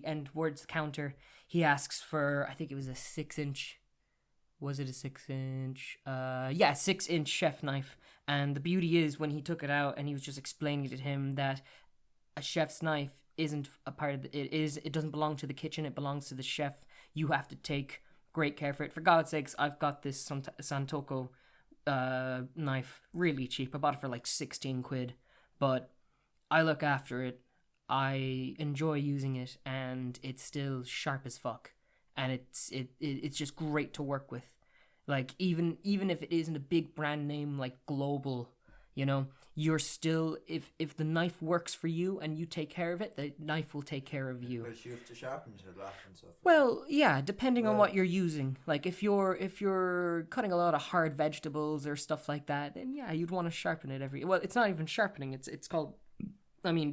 S3: end towards the counter, he asks for, I think it was a 6-inch. Was it a 6-inch? 6-inch chef knife. And the beauty is when he took it out and he was just explaining to him that a chef's knife isn't a part of it doesn't belong to the kitchen, it belongs to the chef. You have to take great care for it. For God's sakes, I've got this Santoku knife really cheap. I bought it for like 16 quid, but I look after it. I enjoy using it, and it's still sharp as fuck, and it's just great to work with. Like, even if it isn't a big brand name like Global, you're still, if the knife works for you and you take care of it, the knife will take care of you.
S2: Because you have to sharpen it a lot and stuff.
S3: Well, yeah, depending on what you're using. Like, if you're cutting a lot of hard vegetables or stuff like that, then yeah, you'd want to sharpen it well, it's not even sharpening, it's called,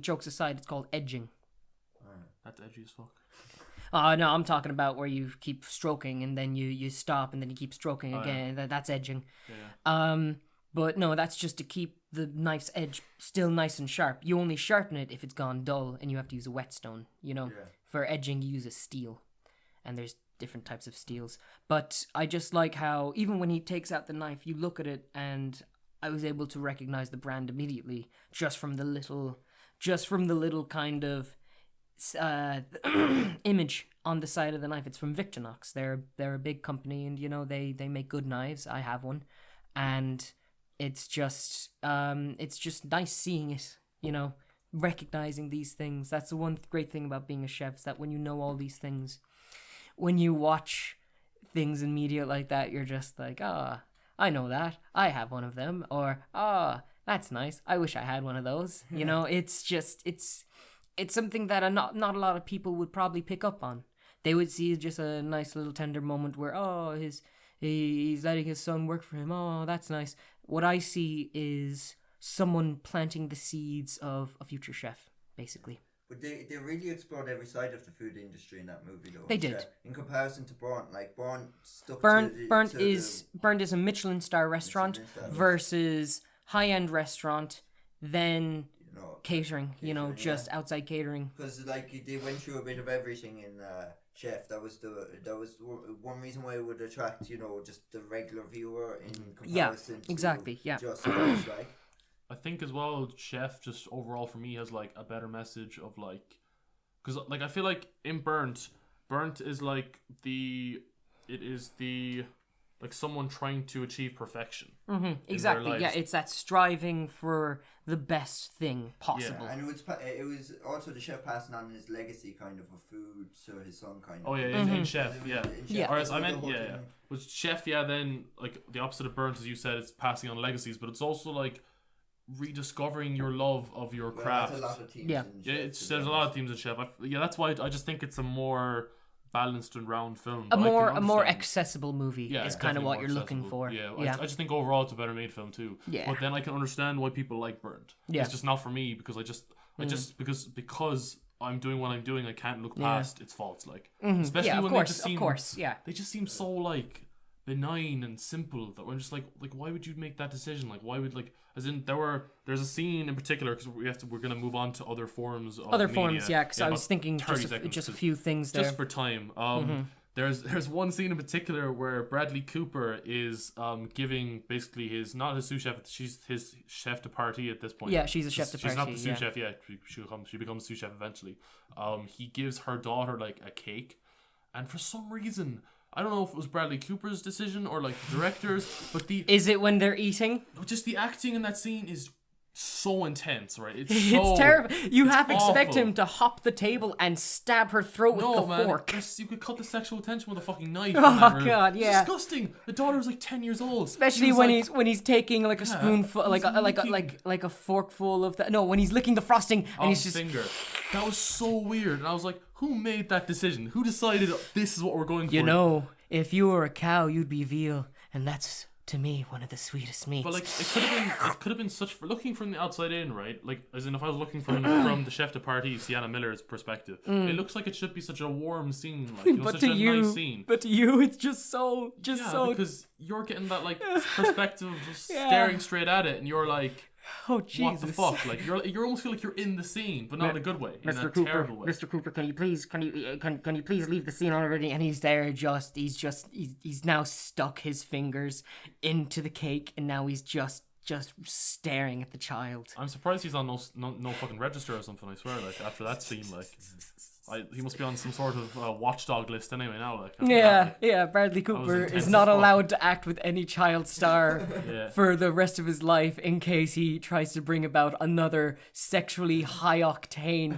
S3: jokes aside, it's called edging.
S1: That's edgy as fuck.
S3: Oh no, I'm talking about where you keep stroking and then you stop and then you keep stroking again. Yeah. That's edging.
S1: Yeah.
S3: But no, that's just to keep the knife's edge still nice and sharp. You only sharpen it if it's gone dull, and you have to use a whetstone. For edging, you use a steel, and there's different types of steels. But I just like how even when he takes out the knife, you look at it, and I was able to recognize the brand immediately just from the little kind of image on the side of the knife. It's from Victorinox. They're a big company, and they make good knives. I have one, and it's just nice seeing it. Recognizing these things. That's the one great thing about being a chef, is that when you know all these things, when you watch things in media like that, you're just like, I know that. I have one of them. Or, that's nice. I wish I had one of those. It's just, it's something that not a lot of people would probably pick up on. They would see just a nice little tender moment where, he's letting his son work for him. Oh, that's nice. What I see is someone planting the seeds of a future chef, basically.
S2: But they really explored every side of the food industry in that movie, though.
S3: They did.
S2: In comparison to Burnt,
S3: Burnt is a Michelin star restaurant versus high-end restaurant, then catering, just outside catering.
S2: Because they went through a bit of everything in Chef. That was one reason why it would attract just the regular viewer in comparison. To
S3: exactly. Yeah.
S2: Just Burnt,
S1: I think as well, Chef just overall for me has a better message of because I feel like in Burnt is someone trying to achieve perfection.
S3: Mm-hmm. Exactly. Yeah, it's that striving for the best thing possible.
S2: Yeah, and it was also the chef passing on his legacy kind of food to his son kind of.
S1: Oh yeah, in Chef, yeah. Or I meant was Chef, then the opposite of Burnt, as you said, it's passing on legacies, but it's also rediscovering your love of your craft.
S2: There's a lot of teams
S1: there's a lot of teams in Chef. That's why I just think it's a more balanced and round film.
S3: A more accessible movie is kind of what you're looking for.
S1: I just think overall it's a better made film too. Yeah. But then I can understand why people like Burnt. Yeah. It's just not for me because because I'm doing what I'm doing, I can't look past its faults. Especially when they just seem so benign and simple that I'm just why would you make that decision? Why would there's a scene in particular because we're gonna move on to other forms of media.
S3: Because I was thinking just a few things there
S1: just for time. There's one scene in particular where Bradley Cooper is giving basically not his sous chef, she's his chef de partie at this point.
S3: Yeah, she's a chef de partie.
S1: She's not the sous chef yet. She becomes sous chef eventually. He gives her daughter a cake, and for some reason, I don't know if it was Bradley Cooper's decision or the director's, but
S3: is it when they're eating?
S1: Just the acting in that scene is so intense, right? It's
S3: terrible. You expect him to hop the table and stab her throat with the fork.
S1: You could cut the sexual tension with a fucking knife.
S3: Oh god, yeah.
S1: It's disgusting. The daughter's 10 years old.
S3: Especially when he's taking a spoonful, like a forkful of that. No, when he's licking the frosting and he's just
S1: finger. That was so weird, and I was like, who made that decision? Who decided this is what we're going for?
S3: If you were a cow, you'd be veal, and that's, to me, one of the sweetest meats.
S1: But it could have been such, for looking from the outside in, right? As in if I was looking from the chef de partie, Sienna Miller's perspective, it looks like it should be such a warm scene,
S3: but
S1: such
S3: to
S1: a
S3: you,
S1: nice scene.
S3: But to you, it's just so
S1: because you're getting that perspective of just staring straight at it, and you're like,
S3: oh Jesus!
S1: What the fuck? You almost feel like you're in the scene, but not in a good way, in a terrible way.
S3: Mr. Cooper, can you please leave the scene already? And he's there, he's now stuck his fingers into the cake, and now he's just staring at the child.
S1: I'm surprised he's on no fucking register or something. I swear, after that scene, he must be on some sort of watchdog list anyway now.
S3: Bradley Cooper is not allowed to act with any child star for the rest of his life in case he tries to bring about another sexually high-octane,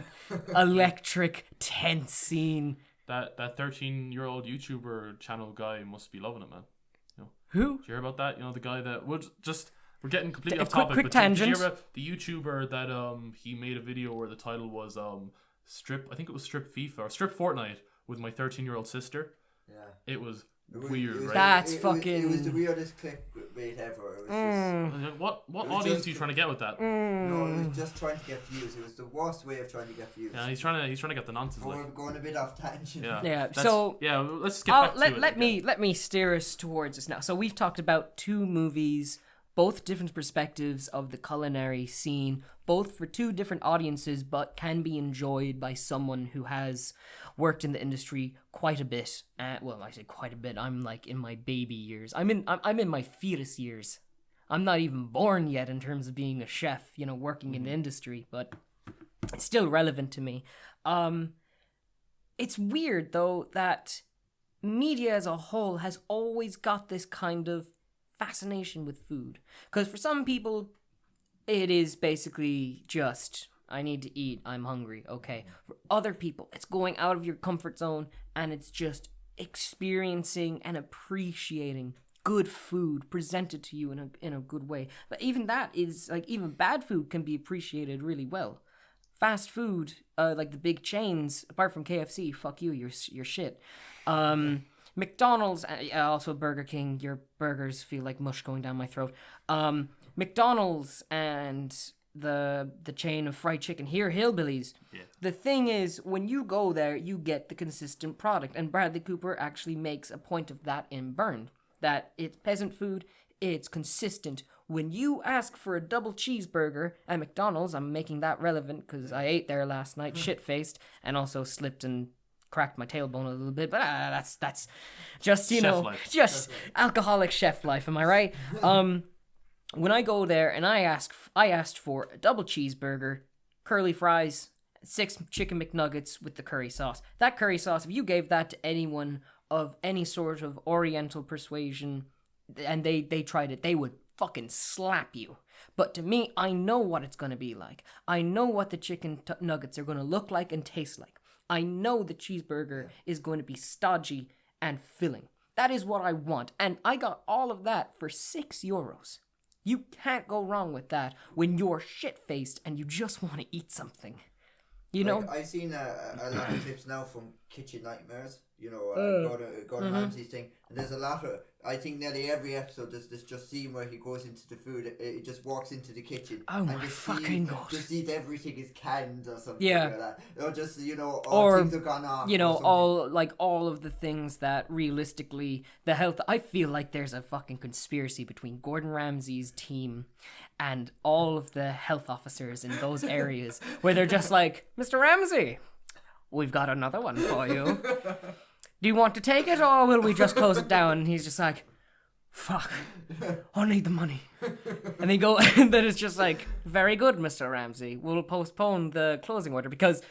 S3: electric, tense scene.
S1: That 13-year-old YouTuber channel guy must be loving it, man.
S3: Who?
S1: Did you hear about that? The guy that would just... We're getting completely off topic.
S3: Quick tangent.
S1: Did you hear about the YouTuber that he made a video where the title was Strip FIFA or Strip Fortnite with my 13-year-old sister?
S2: Yeah.
S1: It was weird, right?
S3: That's
S2: It
S3: fucking.
S2: was the weirdest clickbait ever. It was just,
S1: What
S2: was
S1: audience
S2: just-
S1: are you trying to get with that?
S2: no, it was just trying to get views. It was the worst way of trying to get views.
S1: Yeah, he's trying to get the nonsense.
S2: But
S1: Like,
S2: we're going a bit off tangent.
S1: yeah,
S3: Yeah,
S1: That's-
S3: so-
S1: yeah, let's get back to it.
S3: let
S1: again.
S3: me steer us towards this now. So we've talked about two movies, both different perspectives of the culinary scene, both for two different audiences, but can be enjoyed by someone who has worked in the industry quite a bit. Well, I say quite a bit. I'm like in my baby years. I'm in my fetus years. I'm not even born yet in terms of being a chef, working in the industry, but it's still relevant to me. It's weird though that media as a whole has always got this kind of fascination with food. Because for some people, it is basically just, I need to eat, I'm hungry, okay. For other people, it's going out of your comfort zone and it's just experiencing and appreciating good food presented to you in a good way. But even that is, like, even bad food can be appreciated really well. Fast food, like the big chains, apart from KFC, fuck you, you're shit. McDonald's, also Burger King, your burgers feel like mush going down my throat. McDonald's and the chain of fried chicken here, Hillbillies. Yeah. The thing is, when you go there, you get the consistent product. And Bradley Cooper actually makes a point of that in Burned. That it's peasant food, it's consistent. When you ask for a double cheeseburger at McDonald's, I'm making that relevant because I ate there last night, shit-faced, and also slipped and cracked my tailbone a little bit, but that's just
S1: Chef life.
S3: just alcoholic chef life. Am I right? When I go there and I asked for a double cheeseburger, curly fries, 6 chicken McNuggets with the curry sauce. That curry sauce, if you gave that to anyone of any sort of Oriental persuasion, and they tried it, they would fucking slap you. But to me, I know what it's gonna be like. I know what the chicken nuggets are gonna look like and taste like. I know the cheeseburger is going to be stodgy and filling. That is what I want. And I got all of that for €6. You can't go wrong with that when you're shit-faced and you just want to eat something. You know?
S2: I've seen a lot of clips now from Kitchen Nightmares, Gordon Ramsay's thing. And there's a lot of, I think nearly every episode there's this just scene where he goes into the food, it just walks into the kitchen.
S3: Oh
S2: and
S3: my fucking God.
S2: Just sees everything is canned or something
S3: Yeah.
S2: like that. Or just,
S3: Or,
S2: things have gone off.
S3: all of the things that realistically, the health, I feel like there's a fucking conspiracy between Gordon Ramsay's team and all of the health officers in those areas where they're just like, Mr. Ramsay, we've got another one for you. Do you want to take it or will we just close it down? And he's just like, fuck, I need the money. And they go, and then it's just like, very good, Mr. Ramsay. We'll postpone the closing order because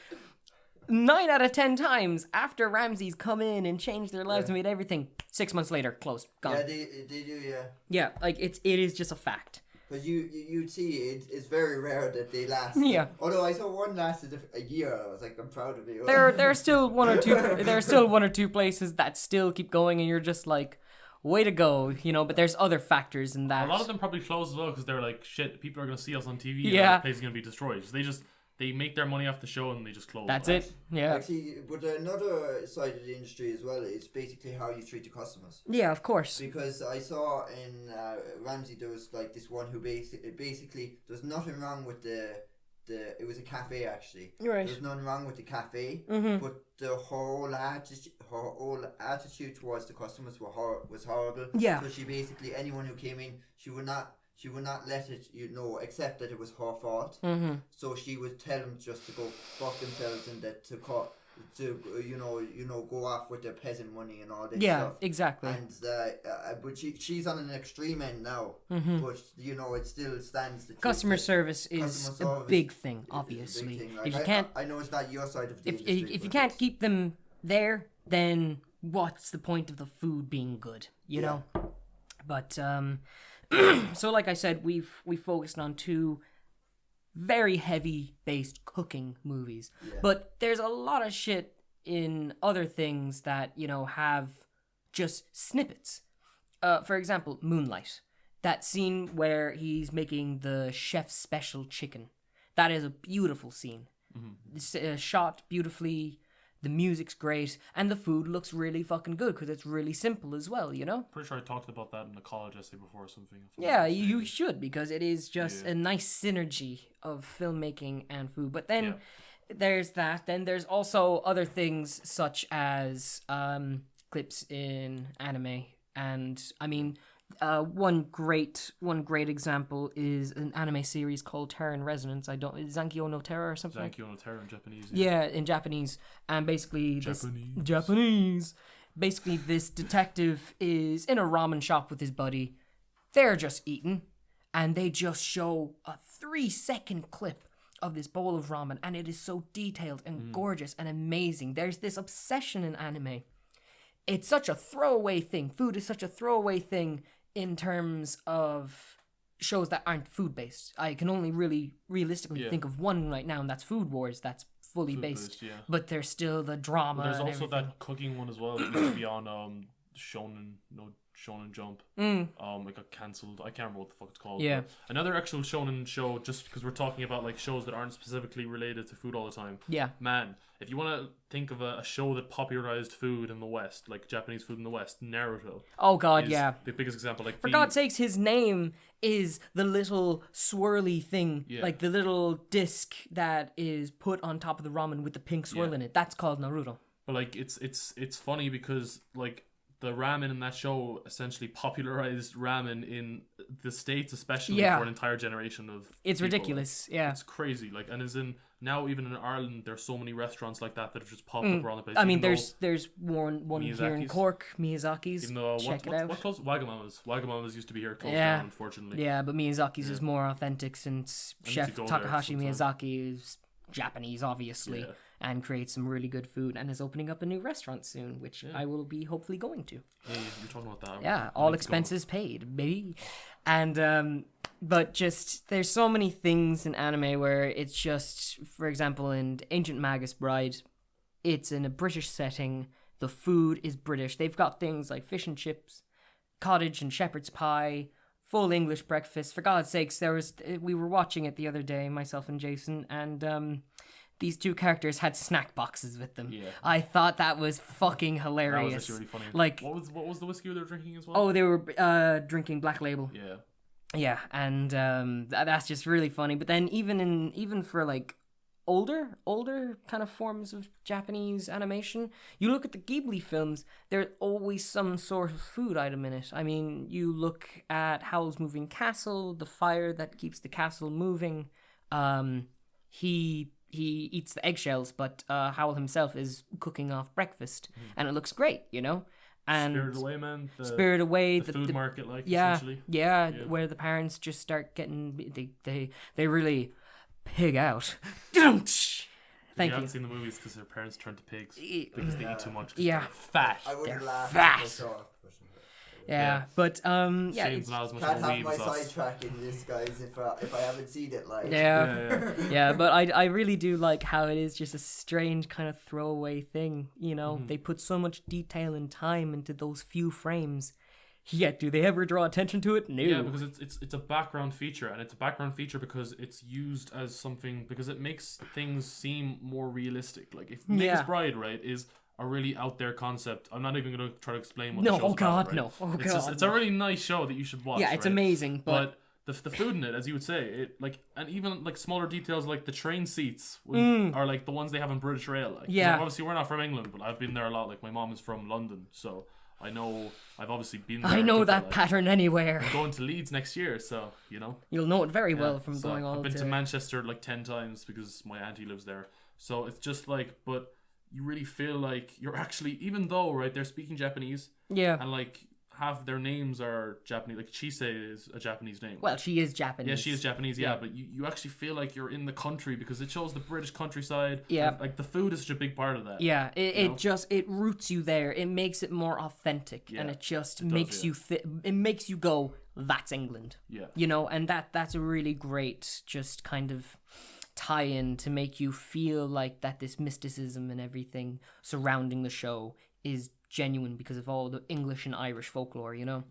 S3: 9 out of 10 times after Ramsay's come in and changed their lives and made everything, 6 months later, closed, gone.
S2: Yeah, they do, yeah.
S3: Yeah, like it is just a fact.
S2: Because you'd see it's very rare that they last.
S3: Yeah.
S2: Although I saw one lasted a year, I was like, I'm proud of you.
S3: There are still one or two places that still keep going, and you're just like, way to go, But there's other factors in that.
S1: A lot of them probably close as well because they're like, shit, people are gonna see us on TV.
S3: Yeah.
S1: And the place is gonna be destroyed. So they make their money off the show and they just close.
S3: That's it. Yeah.
S2: Actually, but another side of the industry as well is basically how you treat the customers.
S3: Yeah, of course.
S2: Because I saw in Ramsay there was like this one who basically there's nothing wrong with the it was a cafe actually.
S3: Right.
S2: There's nothing wrong with the cafe, but the whole attitude towards the customers was horrible.
S3: Yeah.
S2: So she basically anyone who came in, she would not let it, accept that it was her fault. Mm-hmm. So she would tell them just to go fuck themselves and that to go off with their peasant money and all this stuff.
S3: Yeah, exactly.
S2: And but she's on an extreme end now. Mm-hmm. But it still stands. The
S3: Customer service is a big thing, obviously.
S2: Big thing. Like,
S3: if you can't,
S2: I know it's not your side of the industry.
S3: If you can't keep them there, then what's the point of the food being good? You know. But so like I said, we focused on 2 very heavy based cooking movies. Yeah. But there's a lot of shit in other things that, have just snippets. For example, Moonlight. That scene where he's making the chef's special chicken. That is a beautiful scene. Mm-hmm. It's shot beautifully. the music's great, and the food looks really fucking good because it's really simple as well, you know?
S1: Pretty sure I talked about that in a college essay before or something.
S3: Yeah, you should, because it is just a nice synergy of filmmaking and food. But then there's that. Then there's also other things such as clips in anime. And I mean, one great example is an anime series called Terror in Resonance. Zankyo no Terror or something.
S1: Zankyo no Terror in Japanese.
S3: Yeah, in Japanese. And basically Japanese. Basically, this detective is in a ramen shop with his buddy. They're just eating, and they just show a 3-second clip of this bowl of ramen, and it is so detailed and gorgeous and amazing. There's this obsession in anime. It's such a throwaway thing. Food is such a throwaway thing in terms of shows that aren't food-based. I can only really realistically think of one right now, and that's Food Wars. That's fully based. But there's still the drama.
S1: There's
S3: and
S1: also
S3: everything.
S1: that cooking one as well that used to be on Shonen Jump. It got cancelled. I can't remember what the fuck it's called.
S3: Yeah.
S1: But another actual shonen show, just because we're talking about like shows that aren't specifically related to food all the time.
S3: Yeah.
S1: Man, if you want to think of a show that popularized food in the West, like Japanese food in the West, Naruto.
S3: Oh God,
S1: is
S3: yeah.
S1: the biggest example. Like
S3: For God's sakes, his name is the little swirly thing, like the little disc that is put on top of the ramen with the pink swirl in it. That's called Naruto.
S1: But like it's funny because like the ramen in that show essentially popularized ramen in the States, especially for an entire generation of
S3: It's
S1: people.
S3: ridiculous, yeah.
S1: It's crazy. Like, and as in now even in Ireland there's so many restaurants like that have just popped up around the place.
S3: I mean, there's one here in
S1: Miyazaki's.
S3: Cork, Miyazaki's.
S1: Even though
S3: Check it out.
S1: what close Wagamama's used to be here closed down, unfortunately.
S3: Yeah, but Miyazaki's is more authentic since Chef
S1: go there
S3: Takahashi
S1: sometime.
S3: Miyazaki is Japanese, obviously, and creates some really good food and is opening up a new restaurant soon, which I will be hopefully going to.
S1: Hey, you're talking about that.
S3: Yeah, all expenses paid, baby. And but just there's so many things in anime where it's just, for example, in Ancient Magus Bride, it's in a British setting. The food is British. They've got things like fish and chips, cottage and shepherd's pie, full English breakfast. For God's sakes, we were watching it the other day, myself and Jason, and these two characters had snack boxes with them. Yeah. I thought that was fucking hilarious.
S1: That was actually really funny.
S3: Like,
S1: what was the whiskey they were drinking as well?
S3: Oh, they were drinking Black Label.
S1: Yeah.
S3: Yeah, and that's just really funny. But then even for like older kind of forms of Japanese animation, you look at the Ghibli films, there's always some sort of food item in it. I mean, you look at Howl's Moving Castle, the fire that keeps the castle moving. He eats the eggshells, but Howl himself is cooking off breakfast, and it looks great, you know. And
S1: Spirited Away, man.
S3: Spirited Away,
S1: the food market, like
S3: essentially.
S1: essentially.
S3: Yeah, where the parents just start getting they really pig out. Thank you.
S1: haven't seen the movies because their parents turn to pigs because they eat too much.
S3: Yeah,
S1: they're fat.
S2: I wouldn't
S3: They're
S2: laugh
S3: fat.
S2: if I saw it.
S3: Yeah, but
S1: Shane's not as much
S2: Can't
S1: of a
S2: have
S1: weeb
S2: my
S1: as us.
S2: sidetrack in this, guys, if I haven't seen it, like.
S3: Yeah, but I really do like how it is just a strange kind of throwaway thing, you know? They put so much detail and time into those few frames. Yet, do they ever draw attention to it? No.
S1: Yeah, because it's a background feature, and it's a background feature because it's used as something, because it makes things seem more realistic. Like, if Magus Bride, right, is a really out there concept. I'm not even going to try to explain what the show's about, right? It's a really nice show that you should watch.
S3: Yeah, it's
S1: right?
S3: amazing, but
S1: the food in it, as you would say, it like, and even like smaller details like the train seats are like the ones they have in British Rail. Like, obviously we're not from England, but I've been there a lot. Like, my mom is from London, so I know I've obviously been there.
S3: I know that pattern anywhere.
S1: I'm going to Leeds next year, so you know
S3: you'll know it very well from going all.
S1: I've been to Manchester like 10 times because my auntie lives there. So it's just like, but you really feel like you're actually, even though, right, they're speaking Japanese. Yeah. And like half their names are Japanese. Like Chise is a Japanese name.
S3: Well, she is Japanese.
S1: Yeah, she is Japanese, yeah. But you actually feel like you're in the country because it shows the British countryside.
S3: Yeah.
S1: And, like, the food is such a big part of that.
S3: Yeah, it roots you there. It makes it more authentic, and it just makes you it makes you go, that's England. Yeah. You know, and that's a really great just kind of tie-in to make you feel like that this mysticism and everything surrounding the show is genuine because of all the English and Irish folklore, you know.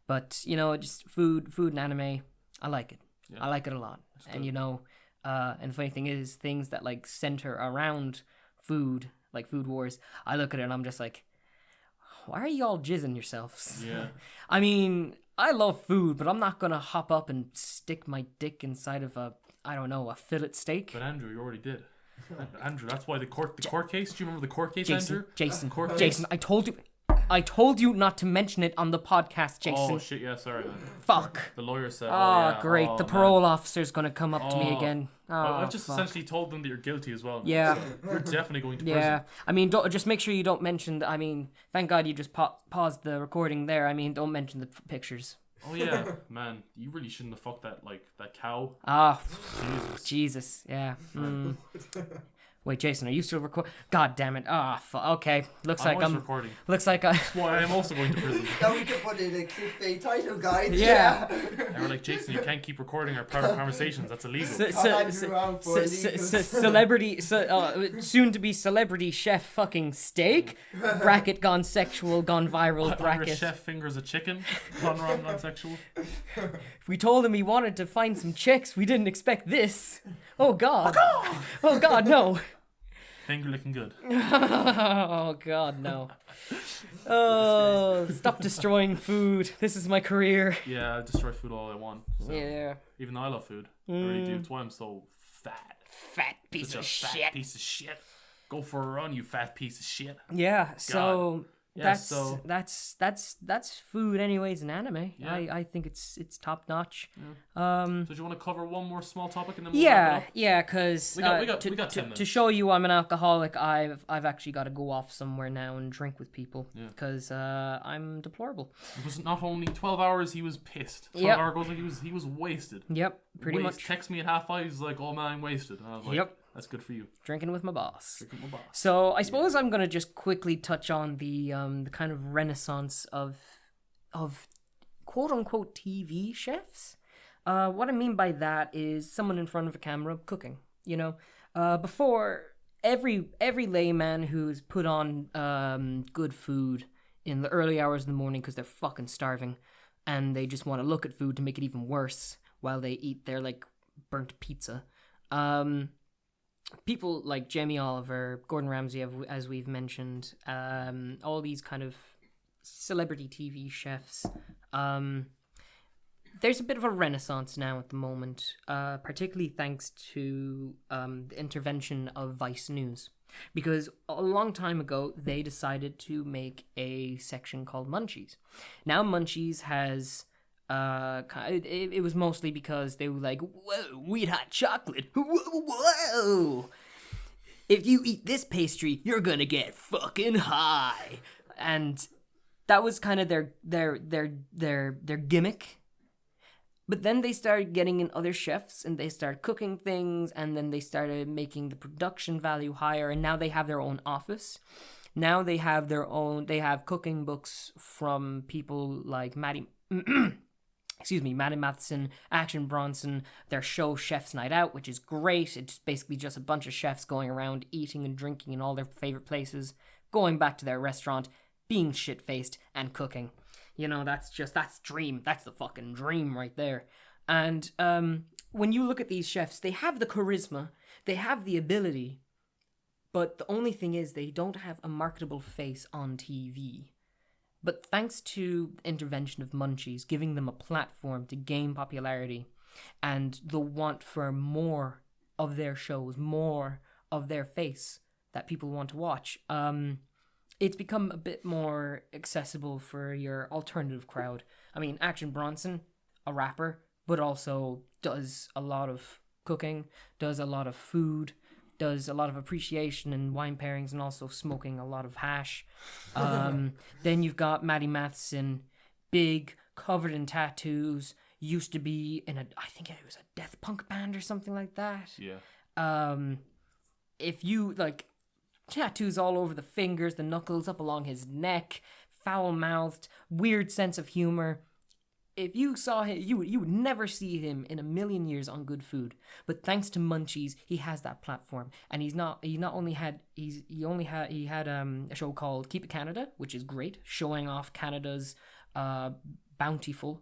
S3: But you know, just food and anime, I like it. I like it a lot. And you know, and the funny thing is, things that like center around food, like Food Wars, I look at it and I'm just like, why are you all jizzing yourselves?
S1: Yeah.
S3: I mean, I love food, but I'm not gonna hop up and stick my dick inside of a fillet steak.
S1: But Andrew, you already did. Andrew, that's why the court case. Do you remember the court case, Andrew?
S3: Jason, I told you not to mention it on the podcast, Jason.
S1: Oh shit, yeah, sorry. Man.
S3: Fuck.
S1: The lawyer said.
S3: Oh,
S1: yeah.
S3: great. The parole officer's gonna come up to me again.
S1: Well, I've just essentially told them that you're guilty as well.
S3: Yeah.
S1: So you're definitely going to prison.
S3: Yeah. I mean, just make sure you don't mention. I mean, thank God you just paused the recording there. I mean, don't mention the pictures.
S1: Oh yeah, man, you really shouldn't have fucked that cow.
S3: Ah,
S1: Jesus.
S3: Yeah. Wait, Jason, are you still recording? God damn it. Okay. Looks like I'm
S1: recording.
S3: Looks like
S1: That's why I'm also going to prison.
S2: Now we can put in a clickbait title, guys.
S3: Yeah.
S1: And we're like, Jason, you can't keep recording our private conversations. That's illegal.
S3: Celebrity, soon to be celebrity chef fucking steak. Bracket gone sexual, gone viral. Bracket.
S1: Irish chef fingers a chicken. Gone sexual.
S3: We told him he wanted to find some chicks. We didn't expect this. Oh God. Oh God, no.
S1: Finger looking good.
S3: Oh God, no. Oh, stop destroying food. This is my career.
S1: Yeah, I destroy food all I want. So.
S3: Yeah.
S1: Even though I love food. I really do. That's why I'm so fat.
S3: Fat piece of shit.
S1: Fat piece of shit. Go for a run, you fat piece of shit.
S3: Yeah, so
S1: Yeah,
S3: that's food anyways in anime.
S1: Yeah.
S3: I think it's top notch.
S1: Yeah. So do you want to cover one more small topic and then we'll
S3: yeah, because
S1: we got 10 minutes.
S3: To show you I'm an alcoholic, I've actually got to go off somewhere now and drink with people because I'm deplorable.
S1: It was not only 12 hours, he was pissed. 12 hours ago, he was wasted.
S3: Yep, pretty much.
S1: Text me at 5:30, he's like, oh man, I'm wasted. And I was like,
S3: yep.
S1: That's good for you.
S3: Drinking with my boss.
S1: Drinking with my boss.
S3: So I suppose I'm gonna just quickly touch on the kind of renaissance of quote unquote TV chefs. What I mean by that is someone in front of a camera cooking. You know, before every layman who's put on good food in the early hours of the morning because they're fucking starving, and they just want to look at food to make it even worse while they eat their like burnt pizza. People like Jamie Oliver, Gordon Ramsay, as we've mentioned, all these kind of celebrity TV chefs. There's a bit of a renaissance now at the moment, particularly thanks to the intervention of Vice News. Because a long time ago, they decided to make a section called Munchies. Now Munchies has... it was mostly because they were like, whoa, we'd hot chocolate. Whoa. If you eat this pastry, you're gonna get fucking high. And that was kind of their gimmick. But then they started getting in other chefs and they started cooking things and then they started making the production value higher and now they have their own office. Now they have cooking books from people like Maddie Matheson, Action Bronson, their show Chef's Night Out, which is great. It's basically just a bunch of chefs going around eating and drinking in all their favorite places, going back to their restaurant, being shit-faced, and cooking. You know, that's dream. That's the fucking dream right there. And when you look at these chefs, they have the charisma, they have the ability, but the only thing is they don't have a marketable face on TV. But thanks to the intervention of Munchies, giving them a platform to gain popularity and the want for more of their shows, more of their face that people want to watch, it's become a bit more accessible for your alternative crowd. I mean, Action Bronson, a rapper, but also does a lot of cooking, does a lot of food, does a lot of appreciation and wine pairings and also smoking a lot of hash. Then you've got Maddie Matheson, big, covered in tattoos, used to be in I think it was a death punk band or something like that.
S1: Yeah.
S3: If you, like, tattoos all over the fingers, the knuckles, up along his neck, foul-mouthed, weird sense of humor. If you saw him, you would never see him in a million years on Good Food. But thanks to Munchies, he has that platform, and he had a show called Keep It Canada, which is great, showing off Canada's bountiful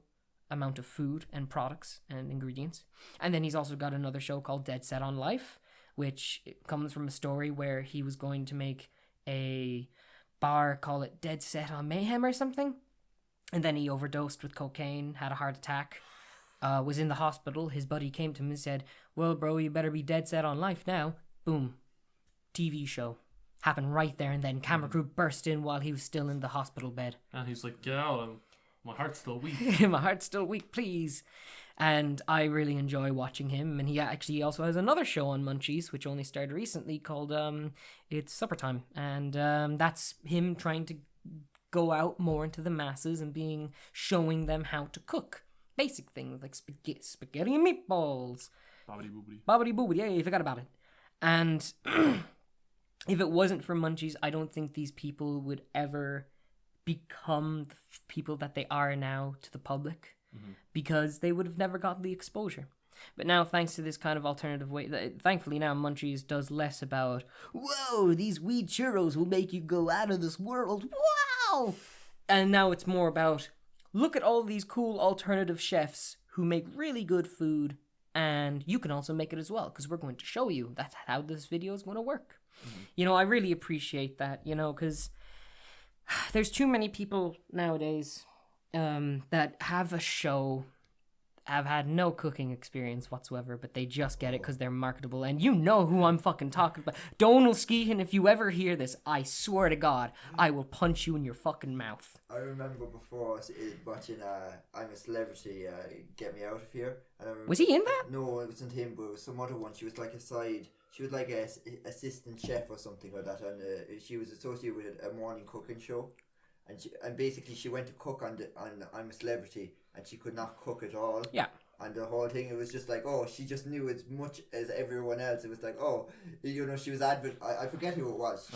S3: amount of food and products and ingredients. And then he's also got another show called Dead Set on Life, which comes from a story where he was going to make a bar, call it Dead Set on Mayhem or something. And then he overdosed with cocaine, had a heart attack, was in the hospital. His buddy came to him and said, well, bro, you better be dead set on life now. Boom. TV show. Happened right there and then. Camera crew burst in while he was still in the hospital bed.
S1: And he's like, get out, my heart's still weak.
S3: My heart's still weak, please. And I really enjoy watching him. And he actually also has another show on Munchies, which only started recently, called It's Supper Time. And that's him trying to go out more into the masses and showing them how to cook. Basic things like spaghetti and meatballs.
S1: Bobbity boobity.
S3: Bobbity boobity, yeah, you forgot about it. And if it wasn't for Munchies, I don't think these people would ever become the people that they are now to the public, because they would have never gotten the exposure. But now, thanks to this kind of alternative way, thankfully now Munchies does less about, whoa, these weed churros will make you go out of this world, wow! And now it's more about, look at all these cool alternative chefs who make really good food, and you can also make it as well, because we're going to show you that's how this video is going to work. You know, I really appreciate that, you know, because there's too many people nowadays that have a show, have had no cooking experience whatsoever, but they just get it because they're marketable. And you know who I'm fucking talking about. Donal Skehan, if you ever hear this, I swear to God, I will punch you in your fucking mouth.
S2: I remember before watching I'm a Celebrity, Get Me Out of Here. And
S3: Was he in that?
S2: No, it wasn't him, but it was some other one. She was like she was like a assistant chef or something like that, and she was associated with a morning cooking show. And basically she went to cook on I'm a Celebrity, and she could not cook at all.
S3: Yeah.
S2: And the whole thing, it was just like, oh, she just knew as much as everyone else. It was like, oh, you know, she was I forget who it was.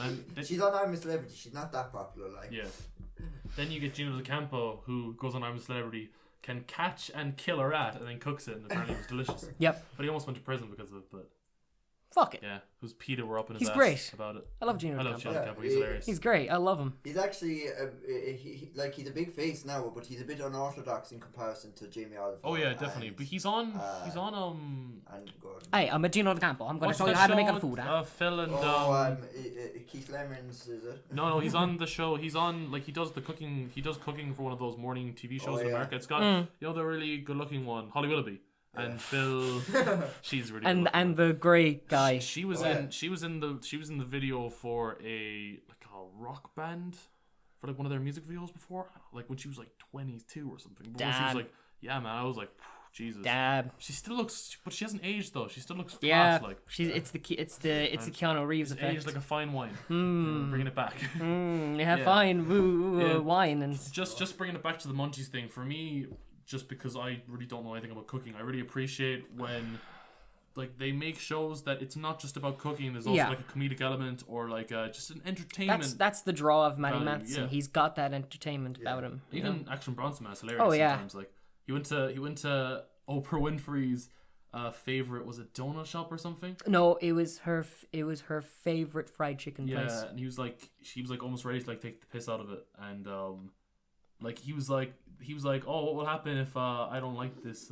S2: She's on I'm a Celebrity. She's not that popular, like.
S1: Yeah. Then you get Gino D'Acampo, who goes on I'm a Celebrity, can catch and kill a rat, and then cooks it, and apparently it was delicious.
S3: Yep.
S1: But he almost went to prison because of it, but...
S3: Fuck it.
S1: Yeah, who's Peter were up in his
S3: He's
S1: ass
S3: great.
S1: about it.
S3: I love Gino D'Acampo.
S1: Gino D'Acampo, he's hilarious.
S3: He's great. I love him.
S2: He's actually he's a big face now, but he's a bit unorthodox in comparison to Jamie Oliver.
S1: Oh yeah, definitely. But he's on
S2: and Gordon.
S3: Hey, I'm a Gino D'Acampo. I'm going to
S1: what's
S3: show you
S1: that
S3: how to
S1: show
S3: make a
S1: with,
S3: food. Huh?
S1: Phil and
S2: Keith Lemons, is it?
S1: No, he's on the show. He's on, like, he does cooking for one of those morning TV shows in America. It's got you know, the really good looking one, Holly Willoughby. And Phil, she's really good
S3: and the great guy.
S1: She was in the video for a rock band for like one of their music videos before, like when she was like 22 or something. But when she was like, yeah, man, I was like, Jesus.
S3: Dab.
S1: She still looks, but she hasn't aged though. She still looks
S3: yeah.
S1: class, like.
S3: It's the Keanu Reeves effect.
S1: Aged like a fine wine. Bringing it back.
S3: Fine wine and
S1: just bringing it back to the Munchies thing for me. Just because I really don't know anything about cooking, I really appreciate when like they make shows that it's not just about cooking. There's also like a comedic element or like just an entertainment.
S3: That's the draw of Matty
S1: value,
S3: Matheson.
S1: yeah.
S3: He's got that entertainment about him.
S1: Even Action Bronson, man, is hilarious.
S3: Oh yeah.
S1: Sometimes like he went to Oprah Winfrey's favorite, was it donut shop or something?
S3: No, it was her favorite fried chicken place.
S1: Yeah, and she was like almost ready to like take the piss out of it, and like he was like, oh, what will happen if I don't like this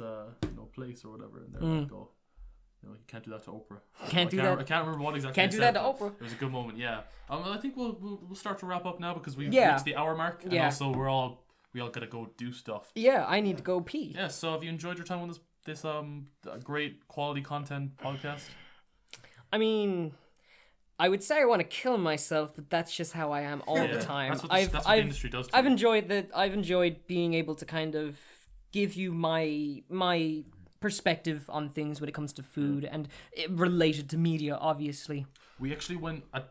S1: place or whatever? And they're like, oh, you can't do that to Oprah. I can't remember what exactly.
S3: Can't do that to Oprah.
S1: It was a good moment, yeah. I think we'll start to wrap up now because we've reached the hour mark, and also we all gotta go do stuff.
S3: Yeah, I need to go pee.
S1: Yeah. So have you enjoyed your time on this great quality content podcast? I
S3: mean, I would say I want to kill myself, but that's just how I am all the time.
S1: That's what the industry does to
S3: I've
S1: me.
S3: enjoyed being able to kind of give you my perspective on things when it comes to food and related to media, obviously.
S1: We actually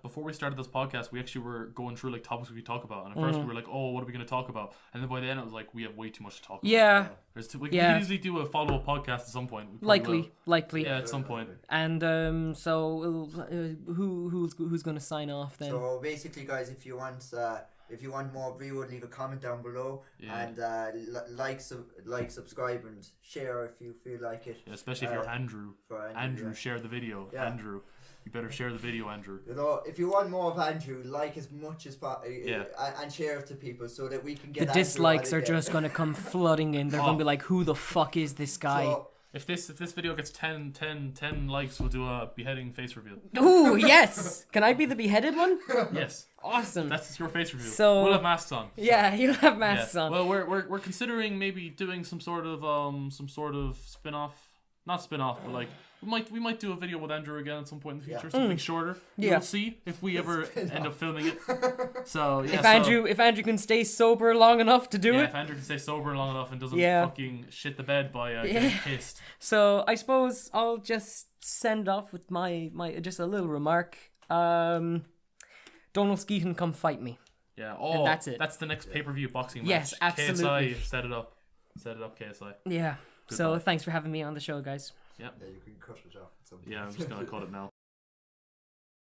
S1: before we started this podcast, we actually were going through like topics we could talk about, and at first we were like, oh, what are we going to talk about? And then by the end it was like, we have way too much to talk about.
S3: Yeah.
S1: We can easily do a follow-up podcast at some point.
S3: Likely.
S1: Yeah, at some point.
S3: And so who's going to sign off then?
S2: So basically, guys, if you want more Breewood, leave a comment down below, and like, subscribe, and share if you feel like it.
S1: Yeah, especially if you're Andrew. Andrew, share the video. Yeah. Andrew, you better share the video, Andrew.
S2: You know, if you want more of Andrew, like as much as possible, and share it to people so that we can get.
S3: The dislikes are just going to come flooding in. They're going to be like, "Who the fuck is this guy?"
S1: If this video gets 10 likes, we'll do a beheading face reveal.
S3: Ooh, yes. Can I be the beheaded one?
S1: Yes.
S3: Awesome.
S1: That's your face reveal.
S3: So
S1: we'll have masks on.
S3: Yeah, you'll have masks on.
S1: Well, we're considering maybe doing some sort of spin-off. Not spin-off, but like we might do a video with Andrew again at some point in the future, something shorter.
S3: Yeah.
S1: We'll see if we ever end up filming it. So yeah,
S3: if Andrew can stay sober long enough to do it.
S1: If Andrew can stay sober long enough and doesn't fucking shit the bed by getting pissed.
S3: So I suppose I'll just send off with my just a little remark. Donal Skehan, come fight me.
S1: Yeah.
S3: And that's it.
S1: That's the next pay-per-view boxing match.
S3: Yes, absolutely.
S1: KSI, set it up, KSI.
S3: Yeah.
S1: Good
S3: so
S1: luck.
S3: thanks for having me on the show, guys.
S1: Yep.
S2: Yeah, you can cut it off.
S1: Yeah, I'm just gonna cut it now.